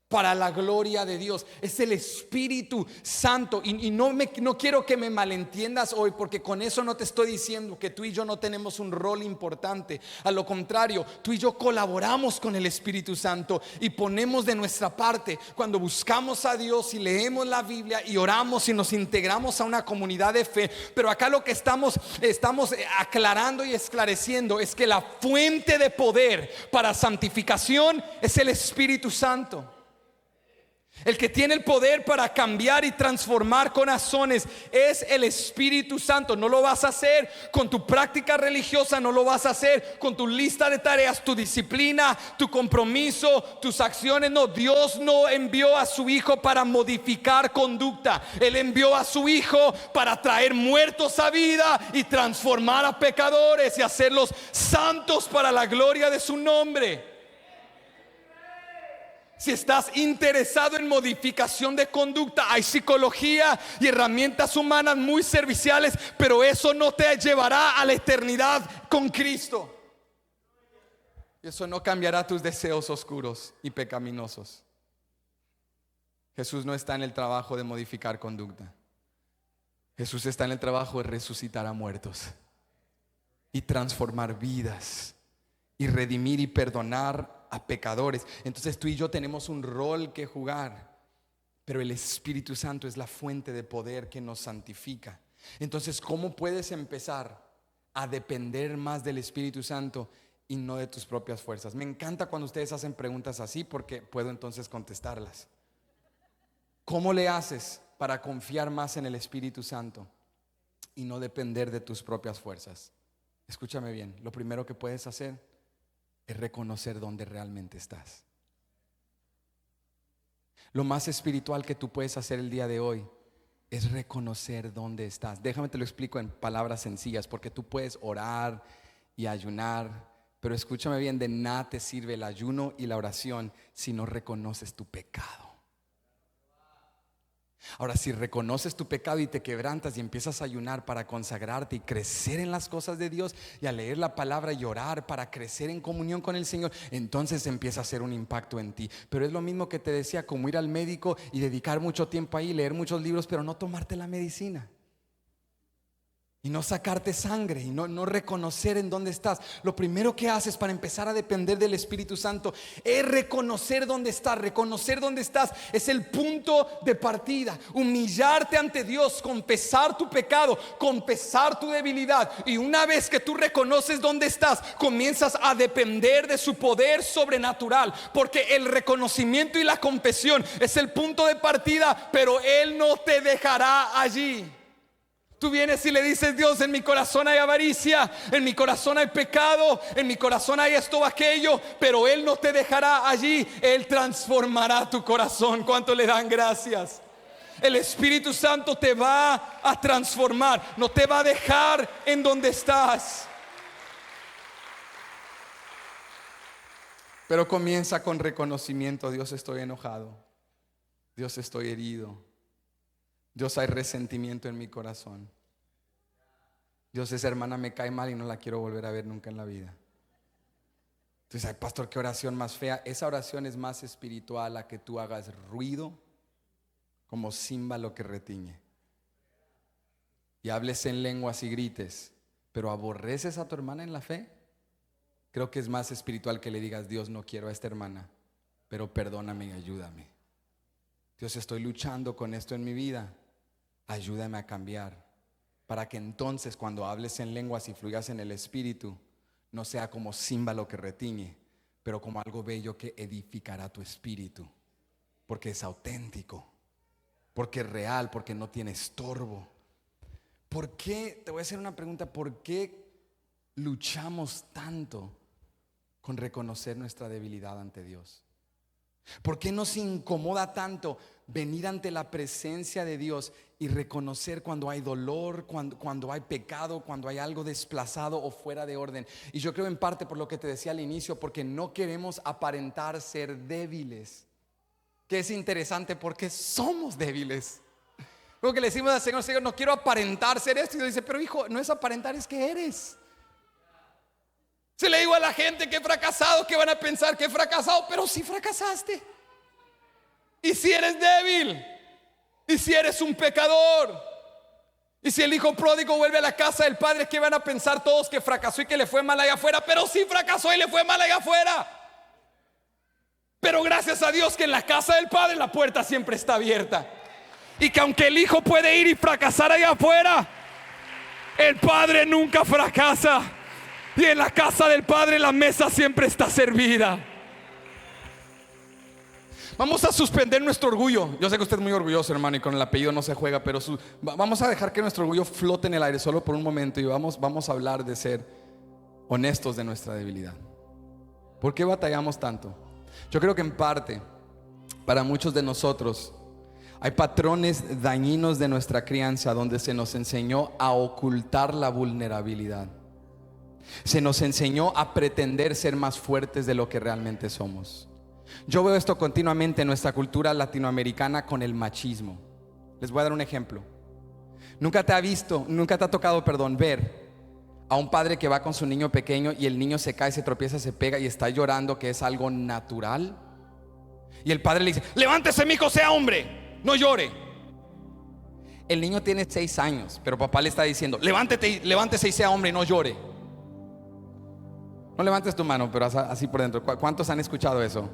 para la gloria de Dios. Es el Espíritu Santo. Y no quiero que me malentiendas hoy, porque con eso no te estoy diciendo que tú y yo no tenemos un rol importante. A lo contrario, tú y yo colaboramos con el Espíritu Santo y ponemos de nuestra parte cuando buscamos a Dios y leemos la Biblia y oramos y nos integramos a una comunidad de fe. Pero acá lo que estamos aclarando y esclareciendo es que la fuente de poder para santificación es el Espíritu Santo. El que tiene el poder para cambiar y transformar corazones es el Espíritu Santo. No lo vas a hacer con tu práctica religiosa, no lo vas a hacer con tu lista de tareas, tu disciplina, tu compromiso, tus acciones. No, Dios no envió a su Hijo para modificar conducta. Él envió a su Hijo para traer muertos a vida y transformar a pecadores y hacerlos santos para la gloria de su nombre. Si estás interesado en modificación de conducta, hay psicología y herramientas humanas muy serviciales, pero eso no te llevará a la eternidad con Cristo. Y eso no cambiará tus deseos oscuros y pecaminosos. Jesús no está en el trabajo de modificar conducta. Jesús está en el trabajo de resucitar a muertos y transformar vidas y redimir y perdonar a pecadores. Entonces tú y yo tenemos un rol que jugar, pero el Espíritu Santo es la fuente de poder que nos santifica. Entonces, ¿cómo puedes empezar a depender más del Espíritu Santo y no de tus propias fuerzas? Me encanta cuando ustedes hacen preguntas así, porque puedo entonces contestarlas. ¿Cómo le haces para confiar más en el Espíritu Santo y no depender de tus propias fuerzas? Escúchame bien, lo primero que puedes hacer es reconocer dónde realmente estás. Lo más espiritual que tú puedes hacer el día de hoy es reconocer dónde estás. Déjame te lo explico en palabras sencillas, porque tú puedes orar y ayunar, pero escúchame bien, de nada te sirve el ayuno y la oración si no reconoces tu pecado. Ahora, si reconoces tu pecado y te quebrantas y empiezas a ayunar para consagrarte y crecer en las cosas de Dios, y a leer la palabra y orar para crecer en comunión con el Señor, entonces empieza a hacer un impacto en ti. Pero es lo mismo que te decía, como ir al médico y dedicar mucho tiempo ahí, leer muchos libros, pero no tomarte la medicina y no sacarte sangre y no reconocer en dónde estás. Lo primero que haces para empezar a depender del Espíritu Santo es reconocer dónde estás. Reconocer dónde estás es el punto de partida. Humillarte ante Dios, confesar tu pecado, confesar tu debilidad. Y una vez que tú reconoces dónde estás, comienzas a depender de su poder sobrenatural, porque el reconocimiento y la confesión es el punto de partida, pero Él no te dejará allí. Tú vienes y le dices: Dios, en mi corazón hay avaricia, en mi corazón hay pecado, en mi corazón hay esto o aquello, pero Él no te dejará allí. Él transformará tu corazón. ¿Cuánto le dan gracias? El Espíritu Santo te va a transformar, no te va a dejar en donde estás. Pero comienza con reconocimiento. Dios, estoy enojado. Dios, estoy herido. Dios, hay resentimiento en mi corazón. Dios, esa hermana me cae mal y no la quiero volver a ver nunca en la vida. Entonces, ay, pastor, qué oración más fea. Esa oración es más espiritual a que tú hagas ruido como címbalo que retiñe y hables en lenguas y grites, pero aborreces a tu hermana en la fe. Creo que es más espiritual que le digas: Dios, no quiero a esta hermana, pero perdóname y ayúdame. Dios, estoy luchando con esto en mi vida, ayúdame a cambiar, para que entonces cuando hables en lenguas y fluyas en el Espíritu, no sea como címbalo que retiñe, pero como algo bello que edificará tu espíritu, porque es auténtico, porque es real, porque no tiene estorbo. ¿Por qué? Te voy a hacer una pregunta. ¿Por qué luchamos tanto con reconocer nuestra debilidad ante Dios? ¿Por qué nos incomoda tanto venir ante la presencia de Dios y reconocer cuando hay dolor, cuando hay pecado, cuando hay algo desplazado o fuera de orden? Y yo creo en parte por lo que te decía al inicio, porque no queremos aparentar ser débiles. Que es interesante, porque somos débiles. Lo que le decimos al Señor: Señor, no quiero aparentar ser esto. Y Dios dice: pero hijo, no es aparentar, es que eres. Se le digo a la gente que he fracasado, que van a pensar que he fracasado, pero si fracasaste. Y si eres débil, y si eres un pecador, y si el hijo pródigo vuelve a la casa del padre, ¿qué van a pensar todos? Que fracasó y que le fue mal allá afuera. Pero sí fracasó y le fue mal allá afuera. Pero gracias a Dios que en la casa del padre la puerta siempre está abierta, y que aunque el hijo puede ir y fracasar allá afuera, el padre nunca fracasa. Y en la casa del Padre la mesa siempre está servida. Vamos a suspender nuestro orgullo. Yo sé que usted es muy orgulloso, hermano, y con el apellido no se juega, pero vamos a dejar que nuestro orgullo flote en el aire solo por un momento, y vamos a hablar de ser honestos de nuestra debilidad. ¿Por qué batallamos tanto? Yo creo que en parte, para muchos de nosotros, hay patrones dañinos de nuestra crianza donde se nos enseñó a ocultar la vulnerabilidad. Se nos enseñó a pretender ser más fuertes de lo que realmente somos. Yo veo esto continuamente en nuestra cultura latinoamericana con el machismo. Les voy a dar un ejemplo. Nunca te ha tocado ver a un padre que va con su niño pequeño y el niño se cae, se tropieza, se pega y está llorando, que es algo natural. Y el padre le dice: levántese, mijo, sea hombre, no llore. El niño tiene 6 años, pero papá le está diciendo: levántese y sea hombre y no llore. No levantes tu mano, pero así por dentro. ¿Cuántos han escuchado eso?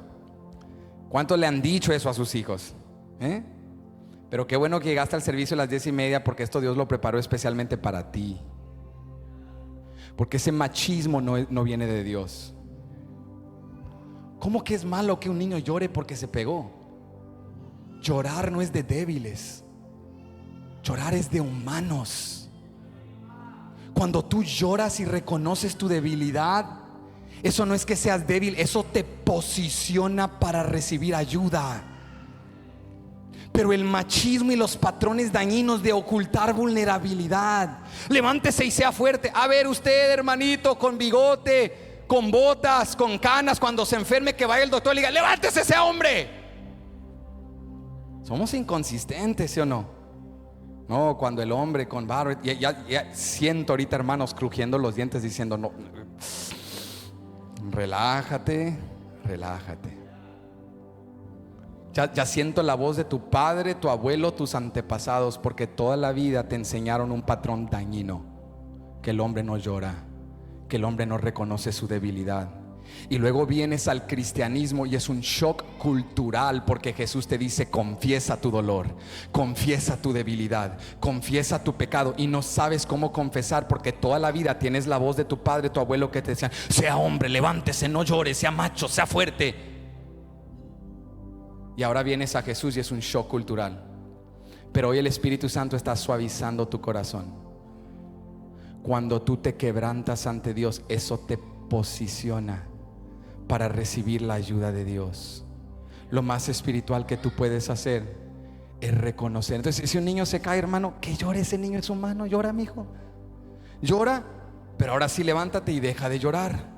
¿Cuántos le han dicho eso a sus hijos? Pero qué bueno que llegaste al servicio a las 10:30, porque esto Dios lo preparó especialmente para ti. Porque ese machismo no viene de Dios. ¿Cómo que es malo que un niño llore porque se pegó? Llorar no es de débiles. Llorar es de humanos. Cuando tú lloras y reconoces tu debilidad, eso no es que seas débil, eso te posiciona para recibir ayuda. Pero el machismo y los patrones dañinos de ocultar vulnerabilidad. Levántese y sea fuerte. A ver usted, hermanito, con bigote, con botas, con canas, cuando se enferme, que vaya el doctor y le diga: levántese, sea hombre. Somos inconsistentes, ¿sí o no? No, cuando el hombre con barba, ya siento ahorita hermanos crujiendo los dientes diciendo: no, relájate, relájate. Ya siento la voz de tu padre, tu abuelo, tus antepasados, porque toda la vida te enseñaron un patrón dañino: que el hombre no llora, que el hombre no reconoce su debilidad. Y luego vienes al cristianismo y es un shock cultural, porque Jesús te dice: confiesa tu dolor, confiesa tu debilidad, confiesa tu pecado. Y no sabes cómo confesar, porque toda la vida tienes la voz de tu padre, tu abuelo, que te decían: sea hombre, levántese, no llore, sea macho, sea fuerte. Y ahora vienes a Jesús y es un shock cultural. Pero hoy el Espíritu Santo está suavizando tu corazón. Cuando tú te quebrantas ante Dios, eso te posiciona para recibir la ayuda de Dios. Lo más espiritual que tú puedes hacer es reconocer. Entonces, si un niño se cae, hermano, que llore, ese niño es humano. Llora, mijo, llora, pero ahora sí levántate y deja de llorar.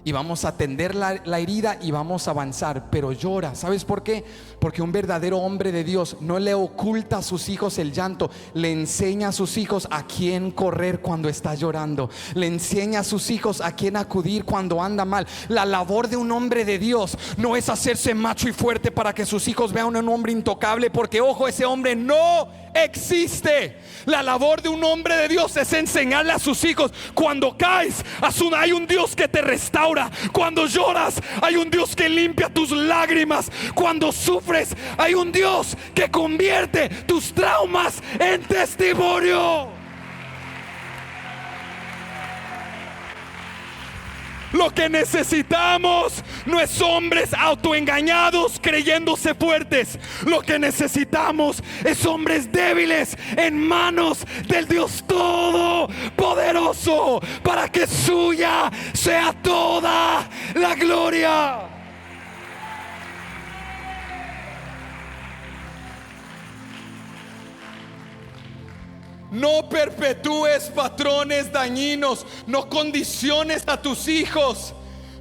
Y vamos a atender la herida y vamos a avanzar. Pero llora, ¿sabes por qué? Porque un verdadero hombre de Dios no le oculta a sus hijos el llanto. Le enseña a sus hijos a quién correr cuando está llorando. Le enseña a sus hijos a quién acudir cuando anda mal. La labor de un hombre de Dios no es hacerse macho y fuerte para que sus hijos vean a un hombre intocable, porque ojo, ese hombre no existe. La labor de un hombre de Dios es enseñarle a sus hijos: cuando caes, hay un Dios que te restaura. Cuando lloras, hay un Dios que limpia tus lágrimas. Cuando sufres, hay un Dios que convierte tus traumas en testimonio. Lo que necesitamos no es hombres autoengañados creyéndose fuertes. Lo que necesitamos es hombres débiles en manos del Dios Todopoderoso, para que suya sea toda la gloria. No perpetúes patrones dañinos. No condiciones a tus hijos.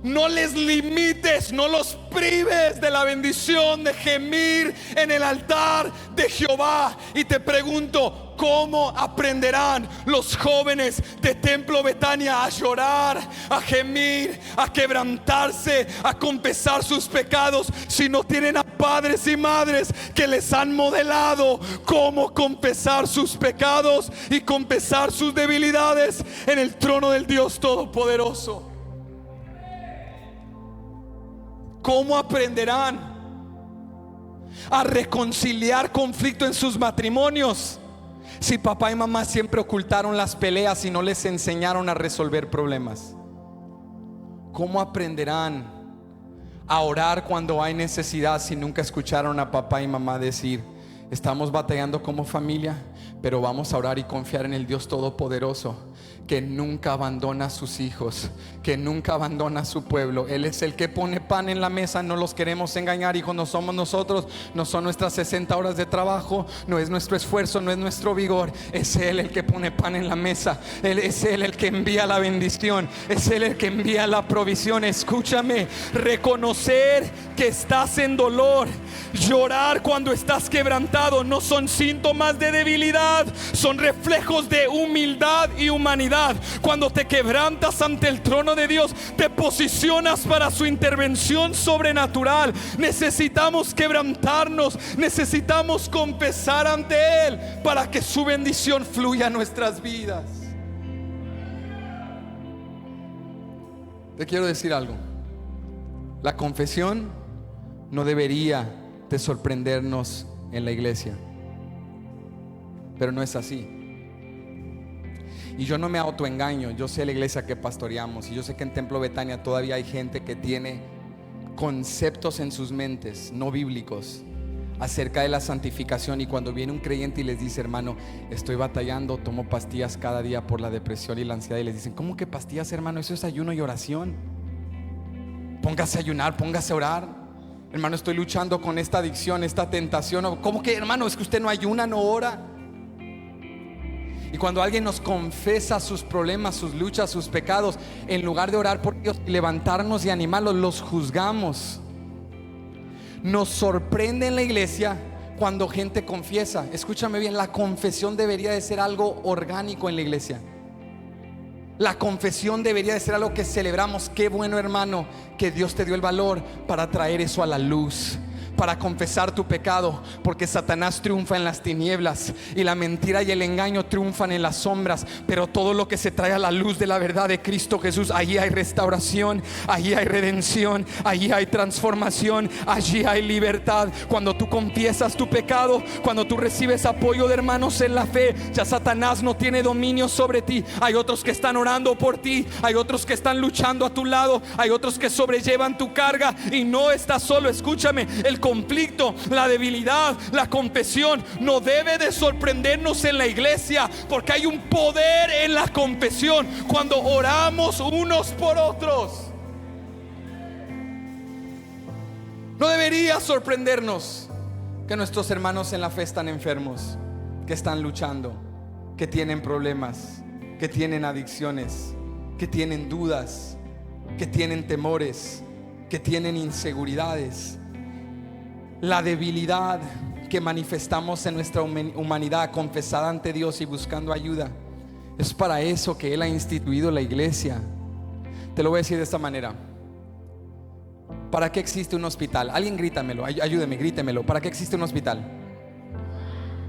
No les limites, no los prives de la bendición de gemir en el altar de Jehová. Y te pregunto: ¿cómo aprenderán los jóvenes de Templo Betania a llorar, a gemir, a quebrantarse, a confesar sus pecados, si no tienen a padres y madres que les han modelado cómo confesar sus pecados y confesar sus debilidades en el trono del Dios Todopoderoso? ¿Cómo aprenderán a reconciliar conflicto en sus matrimonios si papá y mamá siempre ocultaron las peleas y no les enseñaron a resolver problemas? ¿Cómo aprenderán a orar cuando hay necesidad si nunca escucharon a papá y mamá decir: estamos batallando como familia, pero vamos a orar y confiar en el Dios Todopoderoso, que nunca abandona a sus hijos, que nunca abandona a su pueblo? Él es el que pone pan en la mesa. No los queremos engañar, hijos. No somos nosotros, no son nuestras 60 horas de trabajo, no es nuestro esfuerzo, no es nuestro vigor. Es Él el que pone pan en la mesa. Es Él el que envía la bendición, es Él el que envía la provisión. Escúchame: reconocer que estás en dolor, llorar cuando estás quebrantado, no son síntomas de debilidad, son reflejos de humildad y humanidad. Cuando te quebrantas ante el trono de Dios, te posicionas para su intervención sobrenatural. Necesitamos quebrantarnos, necesitamos confesar ante Él para que su bendición fluya a nuestras vidas. Te quiero decir algo. La confesión no debería de sorprendernos en la iglesia, pero no es así. Y yo no me autoengaño. Yo sé la iglesia que pastoreamos, y yo sé que en Templo Betania todavía hay gente que tiene conceptos en sus mentes no bíblicos acerca de la santificación. Y cuando viene un creyente y les dice: hermano, estoy batallando, tomo pastillas cada día por la depresión y la ansiedad, y les dicen: ¿cómo que pastillas, hermano? Eso es ayuno y oración. Póngase a ayunar, póngase a orar. Hermano, estoy luchando con esta adicción, esta tentación. ¿Cómo que, hermano? Es que usted no ayuna, no ora. Y cuando alguien nos confesa sus problemas, sus luchas, sus pecados, en lugar de orar por Dios, levantarnos y animarlos, los juzgamos. Nos sorprende en la iglesia cuando gente confiesa. Escúchame bien, la confesión debería de ser algo orgánico en la iglesia. La confesión debería de ser algo que celebramos. Qué bueno, hermano, que Dios te dio el valor para traer eso a la luz, para confesar tu pecado, porque Satanás triunfa en las tinieblas y la mentira y el engaño triunfan en las sombras. Pero todo lo que se trae a la luz de la verdad de Cristo Jesús, allí hay restauración, allí hay redención, allí hay transformación, allí hay libertad. Cuando tú confiesas tu pecado, cuando tú recibes apoyo de hermanos en la fe, ya Satanás no tiene dominio sobre ti. Hay otros que están orando por ti, hay otros que están luchando a tu lado, hay otros que sobrellevan tu carga, y no estás solo. Escúchame, el conflicto, la debilidad, la confesión no debe de sorprendernos en la iglesia, porque hay un poder en la confesión cuando oramos unos por otros. No debería sorprendernos que nuestros hermanos en la fe están enfermos, que están luchando, que tienen problemas, que tienen adicciones, que tienen dudas, que tienen temores, que tienen inseguridades. La debilidad que manifestamos en nuestra humanidad, confesada ante Dios y buscando ayuda, es para eso que Él ha instituido la iglesia. Te lo voy a decir de esta manera. ¿Para qué existe un hospital? Alguien grítamelo, ayúdeme, grítemelo. ¿Para qué existe un hospital?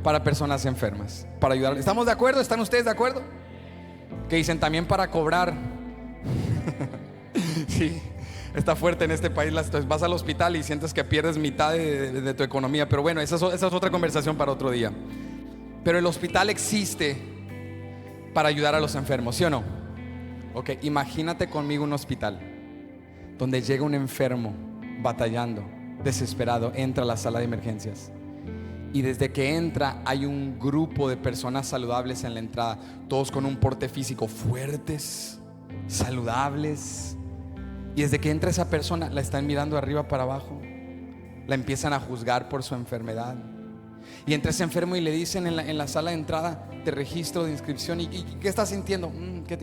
Para personas enfermas, para ayudar. ¿Estamos de acuerdo? ¿Están ustedes de acuerdo? Que dicen también para cobrar. Sí, está fuerte en este país. Vas al hospital y sientes que pierdes mitad de tu economía. Pero bueno, esa es otra conversación para otro día. Pero el hospital existe para ayudar a los enfermos, ¿sí o no? Ok, imagínate conmigo un hospital donde llega un enfermo batallando, desesperado, entra a la sala de emergencias. Y desde que entra hay un grupo de personas saludables en la entrada, todos con un porte físico fuertes, saludables. Y desde que entra esa persona, la están mirando arriba para abajo, la empiezan a juzgar por su enfermedad. Y entra ese enfermo y le dicen en la sala de entrada de registro de inscripción: ¿y qué está sintiendo?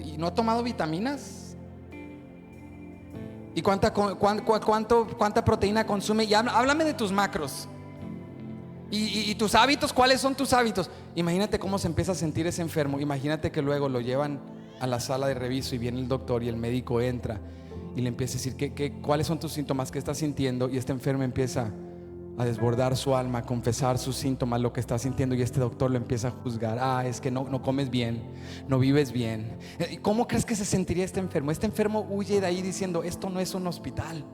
¿Y no ha tomado vitaminas? ¿Y cuánta proteína consume? Y háblame de tus macros. ¿Y tus hábitos? ¿Cuáles son tus hábitos? Imagínate cómo se empieza a sentir ese enfermo. Imagínate que luego lo llevan a la sala de reviso y viene el doctor y el médico entra y le empieza a decir cuáles son tus síntomas, qué estás sintiendo. Y este enfermo empieza a desbordar su alma, a confesar sus síntomas, lo que está sintiendo. Y este doctor lo empieza a juzgar: es que no comes bien, no vives bien. ¿Y cómo crees que se sentiría este enfermo? Este enfermo huye de ahí diciendo: esto no es un hospital.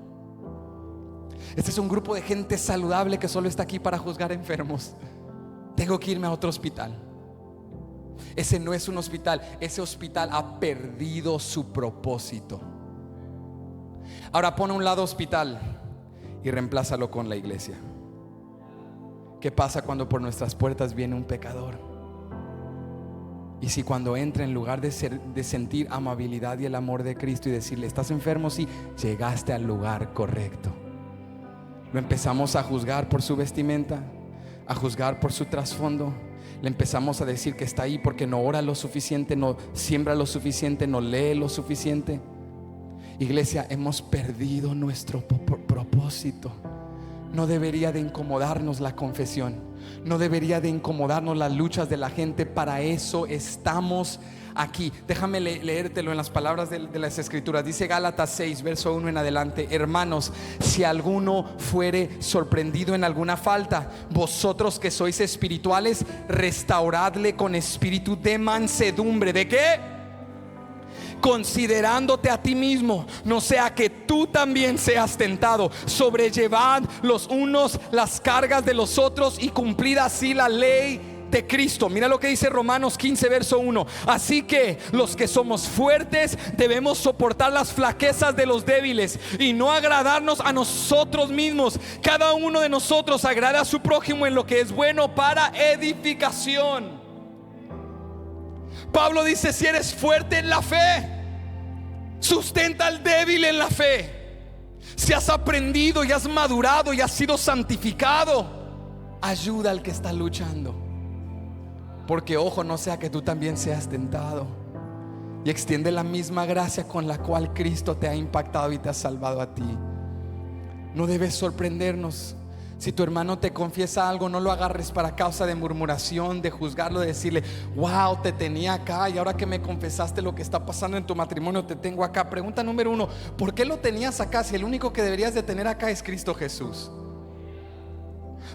Este es un grupo de gente saludable que solo está aquí para juzgar enfermos. Tengo que irme a otro hospital. Ese no es un hospital. Ese hospital ha perdido su propósito. Ahora pon a un lado hospital y reemplázalo con la iglesia. ¿Qué pasa cuando por nuestras puertas viene un pecador? Y si cuando entra, en lugar de sentir amabilidad y el amor de Cristo y decirle: ¿estás enfermo? Sí, llegaste al lugar correcto. Lo empezamos a juzgar por su vestimenta, a juzgar por su trasfondo. Le empezamos a decir que está ahí porque no ora lo suficiente, no siembra lo suficiente, no lee lo suficiente. Iglesia, hemos perdido nuestro propósito. No debería de incomodarnos la confesión, no debería de incomodarnos las luchas de la gente. Para eso estamos aquí. Déjame leértelo en las palabras de las escrituras. Dice Gálatas 6, verso 1 en adelante: hermanos, si alguno fuere sorprendido en alguna falta, vosotros que sois espirituales, restauradle con espíritu de mansedumbre. ¿De qué? considerándote a ti mismo, no sea que tú también seas tentado. Sobrellevad los unos las cargas de los otros y cumplid así la ley de Cristo. Mira lo que dice Romanos 15 verso 1. Así que los que somos fuertes debemos soportar las flaquezas de los débiles y no agradarnos a nosotros mismos. Cada uno de nosotros agrada a su prójimo en lo que es bueno para edificación. Pablo dice: si eres fuerte en la fe, sustenta al débil en la fe. Si has aprendido y has madurado y has sido santificado, ayuda al que está luchando. Porque ojo, no sea que tú también seas tentado. Y extiende la misma gracia con la cual Cristo te ha impactado y te ha salvado a ti. No debes sorprendernos. Si tu hermano te confiesa algo, no lo agarres para causa de murmuración, de juzgarlo, de decirle: wow, te tenía acá y ahora que me confesaste lo que está pasando en tu matrimonio, te tengo acá. Pregunta número 1: ¿por qué lo tenías acá si el único que deberías de tener acá es Cristo Jesús?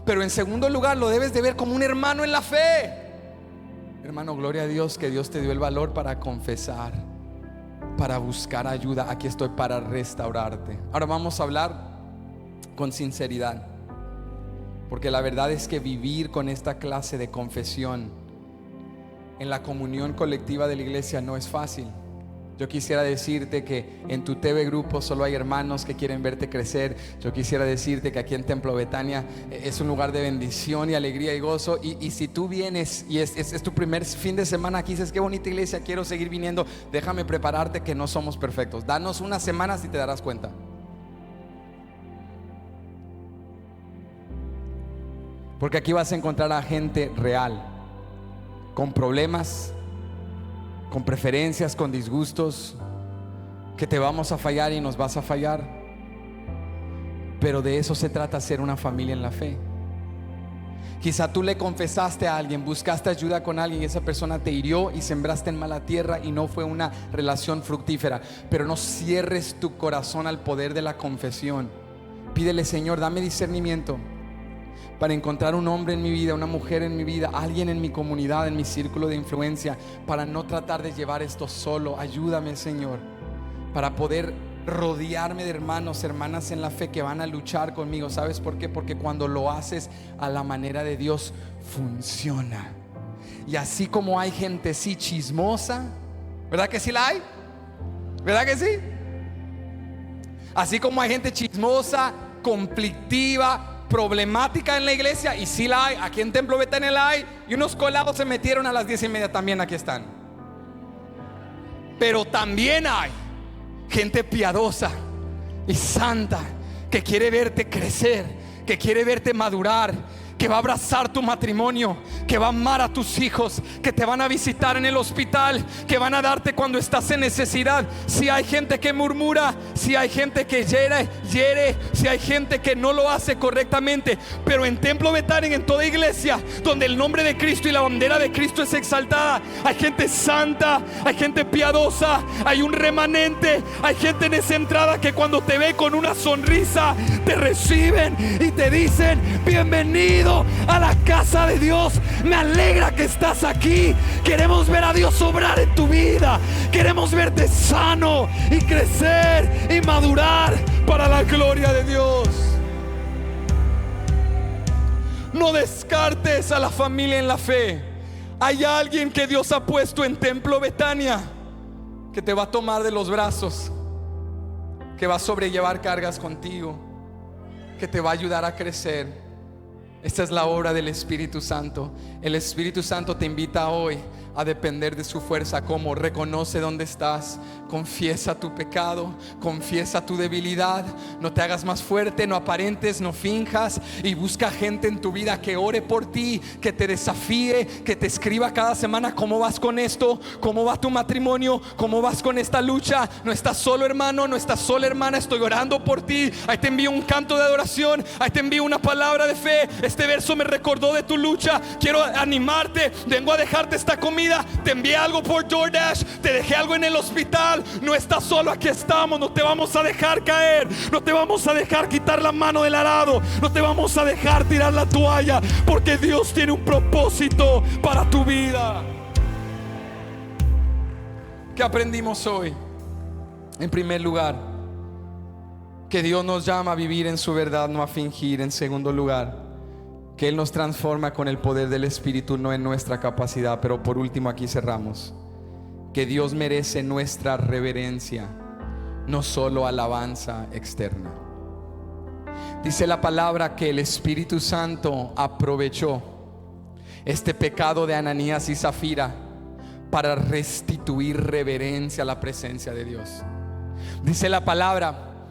Pero en segundo lugar, lo debes de ver como un hermano en la fe. Hermano, gloria a Dios que Dios te dio el valor para confesar, para buscar ayuda. Aquí estoy para restaurarte. Ahora vamos a hablar con sinceridad, porque la verdad es que vivir con esta clase de confesión en la comunión colectiva de la iglesia no es fácil. Yo quisiera decirte que en tu TV Grupo solo hay hermanos que quieren verte crecer. Yo quisiera decirte que aquí en Templo Betania es un lugar de bendición y alegría y gozo. Y si tú vienes y es tu primer fin de semana aquí, dices: qué bonita iglesia, quiero seguir viniendo. Déjame prepararte que no somos perfectos. Danos unas semanas y te darás cuenta. Porque aquí vas a encontrar a gente real, con problemas, con preferencias, con disgustos, que te vamos a fallar y nos vas a fallar. Pero de eso se trata, ser una familia en la fe. Quizá tú le confesaste a alguien, buscaste ayuda con alguien y esa persona te hirió y sembraste en mala tierra y no fue una relación fructífera. Pero no cierres tu corazón al poder de la confesión. Pídele: Señor, dame discernimiento para encontrar un hombre en mi vida, una mujer en mi vida, alguien en mi comunidad, en mi círculo de influencia, para no tratar de llevar esto solo. Ayúdame, Señor, para poder rodearme de hermanos, hermanas en la fe que van a luchar conmigo. ¿Sabes por qué? Porque cuando lo haces a la manera de Dios, funciona. Y así como hay gente sí chismosa, ¿verdad que sí la hay? ¿Verdad que sí? Así como hay gente chismosa, conflictiva, problemática en la iglesia, y sí la hay. Aquí en Templo Betania la hay. Y unos colados se metieron a las 10:30 también, aquí están. Pero también hay gente piadosa y santa que quiere verte crecer, que quiere verte madurar, que va a abrazar tu matrimonio, que va a amar a tus hijos, que te van a visitar en el hospital, que van a darte cuando estás en necesidad. Si hay gente que murmura, si hay gente que hiere, si hay gente que no lo hace correctamente, pero en Templo Betania, en toda iglesia donde el nombre de Cristo y la bandera de Cristo es exaltada, hay gente santa, hay gente piadosa, hay un remanente, hay gente en esa entrada que cuando te ve con una sonrisa te reciben y te dicen: bienvenido a la casa de Dios, me alegra que estás aquí. Queremos ver a Dios obrar en tu vida, queremos verte sano y crecer y madurar para la gloria de Dios. No descartes a la familia en la fe. Hay alguien que Dios ha puesto en Templo Betania que te va a tomar de los brazos, que va a sobrellevar cargas contigo, que te va a ayudar a crecer. Esta es la obra del Espíritu Santo. El Espíritu Santo te invita hoy a depender de su fuerza. ¿Cómo? Reconoce dónde estás, confiesa tu pecado, confiesa tu debilidad. No te hagas más fuerte, no aparentes, no finjas. Y busca gente en tu vida que ore por ti, que te desafíe, que te escriba cada semana: ¿cómo vas con esto? ¿Cómo va tu matrimonio? ¿Cómo vas con esta lucha? No estás solo, hermano, no estás sola, hermana, estoy orando por ti. Ahí te envío un canto de adoración, ahí te envío una palabra de fe. Este verso me recordó de tu lucha. Quiero animarte, vengo a dejarte esta comida. Te envié algo por DoorDash, te dejé algo en el hospital. No estás solo, aquí estamos. No te vamos a dejar caer, no te vamos a dejar quitar la mano del arado, no te vamos a dejar tirar la toalla, porque Dios tiene un propósito para tu vida. ¿Qué aprendimos hoy? En primer lugar, que Dios nos llama a vivir en su verdad, no a fingir. En segundo lugar, que Él nos transforma con el poder del Espíritu, no en nuestra capacidad. Pero por último, aquí cerramos, que Dios merece nuestra reverencia, no solo alabanza externa. Dice la palabra que el Espíritu Santo aprovechó este pecado de Ananías y Zafira para restituir reverencia a la presencia de Dios. Dice la palabra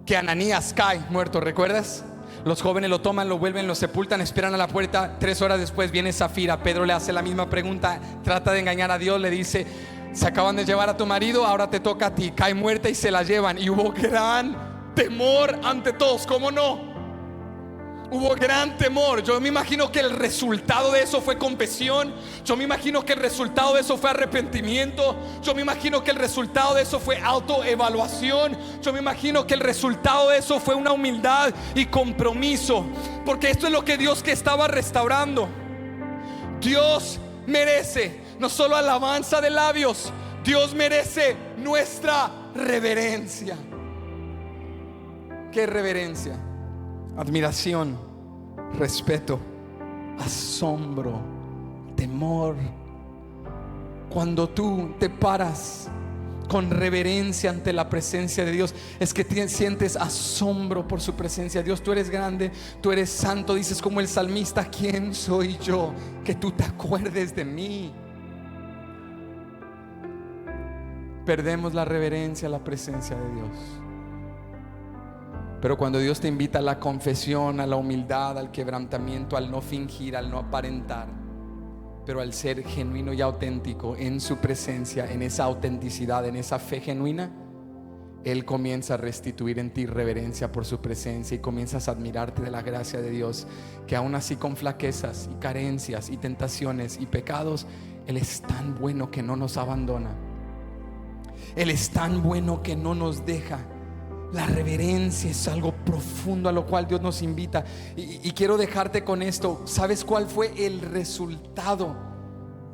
que Ananías cae muerto, ¿recuerdas? Los jóvenes lo toman, lo vuelven, lo sepultan, esperan a la puerta. 3 horas después viene Zafira. Pedro le hace la misma pregunta, trata de engañar a Dios. Le dice: se acaban de llevar a tu marido, ahora te toca a ti. Cae muerta y se la llevan. Y hubo gran temor ante todos, ¿cómo no? Hubo gran temor. Yo me imagino que el resultado de eso fue confesión. Yo me imagino que el resultado de eso fue arrepentimiento. Yo me imagino que el resultado de eso fue autoevaluación. Yo me imagino que el resultado de eso fue una humildad y compromiso, porque esto es lo que Dios que estaba restaurando. Dios merece no solo alabanza de labios, Dios merece nuestra reverencia. ¿Qué reverencia? Admiración, respeto, asombro, temor. Cuando tú te paras con reverencia ante la presencia de Dios, es que sientes asombro por su presencia. Dios, tú eres grande, tú eres santo. Dices como el salmista: ¿quién soy yo que tú te acuerdes de mí? Perdemos la reverencia a la presencia de Dios. Pero cuando Dios te invita a la confesión, a la humildad, al quebrantamiento, al no fingir, al no aparentar, pero al ser genuino y auténtico en su presencia, en esa autenticidad, en esa fe genuina, Él comienza a restituir en ti reverencia por su presencia, y comienzas a admirarte de la gracia de Dios, que aún así con flaquezas y carencias y tentaciones y pecados, Él es tan bueno que no nos abandona. Él es tan bueno que no nos deja. La reverencia es algo profundo a lo cual Dios nos invita. Y quiero dejarte con esto. ¿Sabes cuál fue el resultado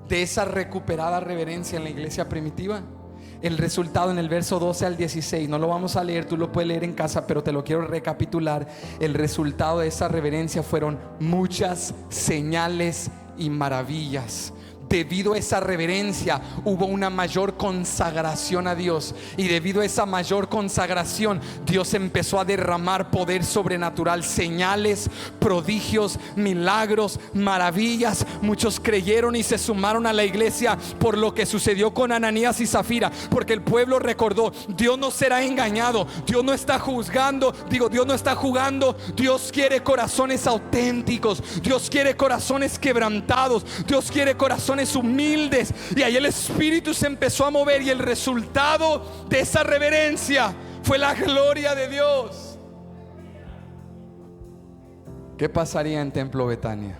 de esa recuperada reverencia en la iglesia primitiva? El resultado en el verso 12 al 16. No lo vamos a leer, tú lo puedes leer en casa, pero te lo quiero recapitular. El resultado de esa reverencia fueron muchas señales y maravillas. Debido a esa reverencia hubo una mayor consagración a Dios, y debido a esa mayor consagración Dios empezó a derramar poder sobrenatural, señales, prodigios, milagros, maravillas. Muchos creyeron y se sumaron a la iglesia por lo que sucedió con Ananías y Zafira, porque el pueblo recordó: Dios no será engañado, Dios no está juzgando, Dios no está jugando. Dios quiere corazones auténticos, Dios quiere corazones quebrantados, Dios quiere corazones humildes. Y ahí el Espíritu se empezó a mover, y el resultado de esa reverencia fue la gloria de Dios. ¿Qué pasaría en Templo Betania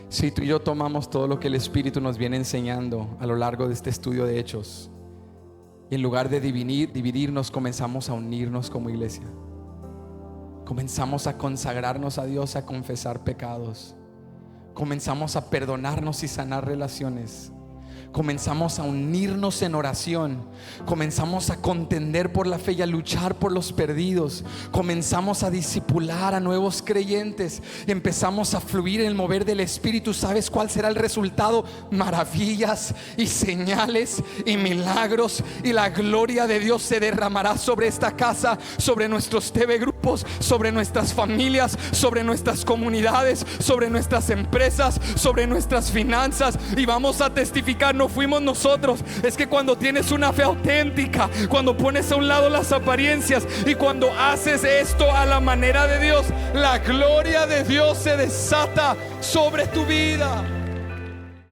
si tú y yo tomamos todo lo que el Espíritu nos viene enseñando a lo largo de este estudio de Hechos, y en lugar de dividirnos, comenzamos a unirnos como iglesia? Comenzamos a consagrarnos a Dios, a confesar pecados. Comenzamos a perdonarnos y sanar relaciones. Comenzamos a unirnos en oración. Comenzamos a contender por la fe y a luchar por los perdidos. Comenzamos a discipular a nuevos creyentes y empezamos a fluir en el mover del Espíritu. ¿Sabes cuál será el resultado? Maravillas y señales y milagros, y la gloria de Dios se derramará sobre esta casa, sobre nuestros TV grupos, sobre nuestras familias, sobre nuestras comunidades, sobre nuestras empresas, sobre nuestras finanzas. Y vamos a testificar: no fuimos nosotros. Es que cuando tienes una fe auténtica, cuando pones a un lado las apariencias y cuando haces esto a la manera de Dios, la gloria de Dios se desata sobre tu vida.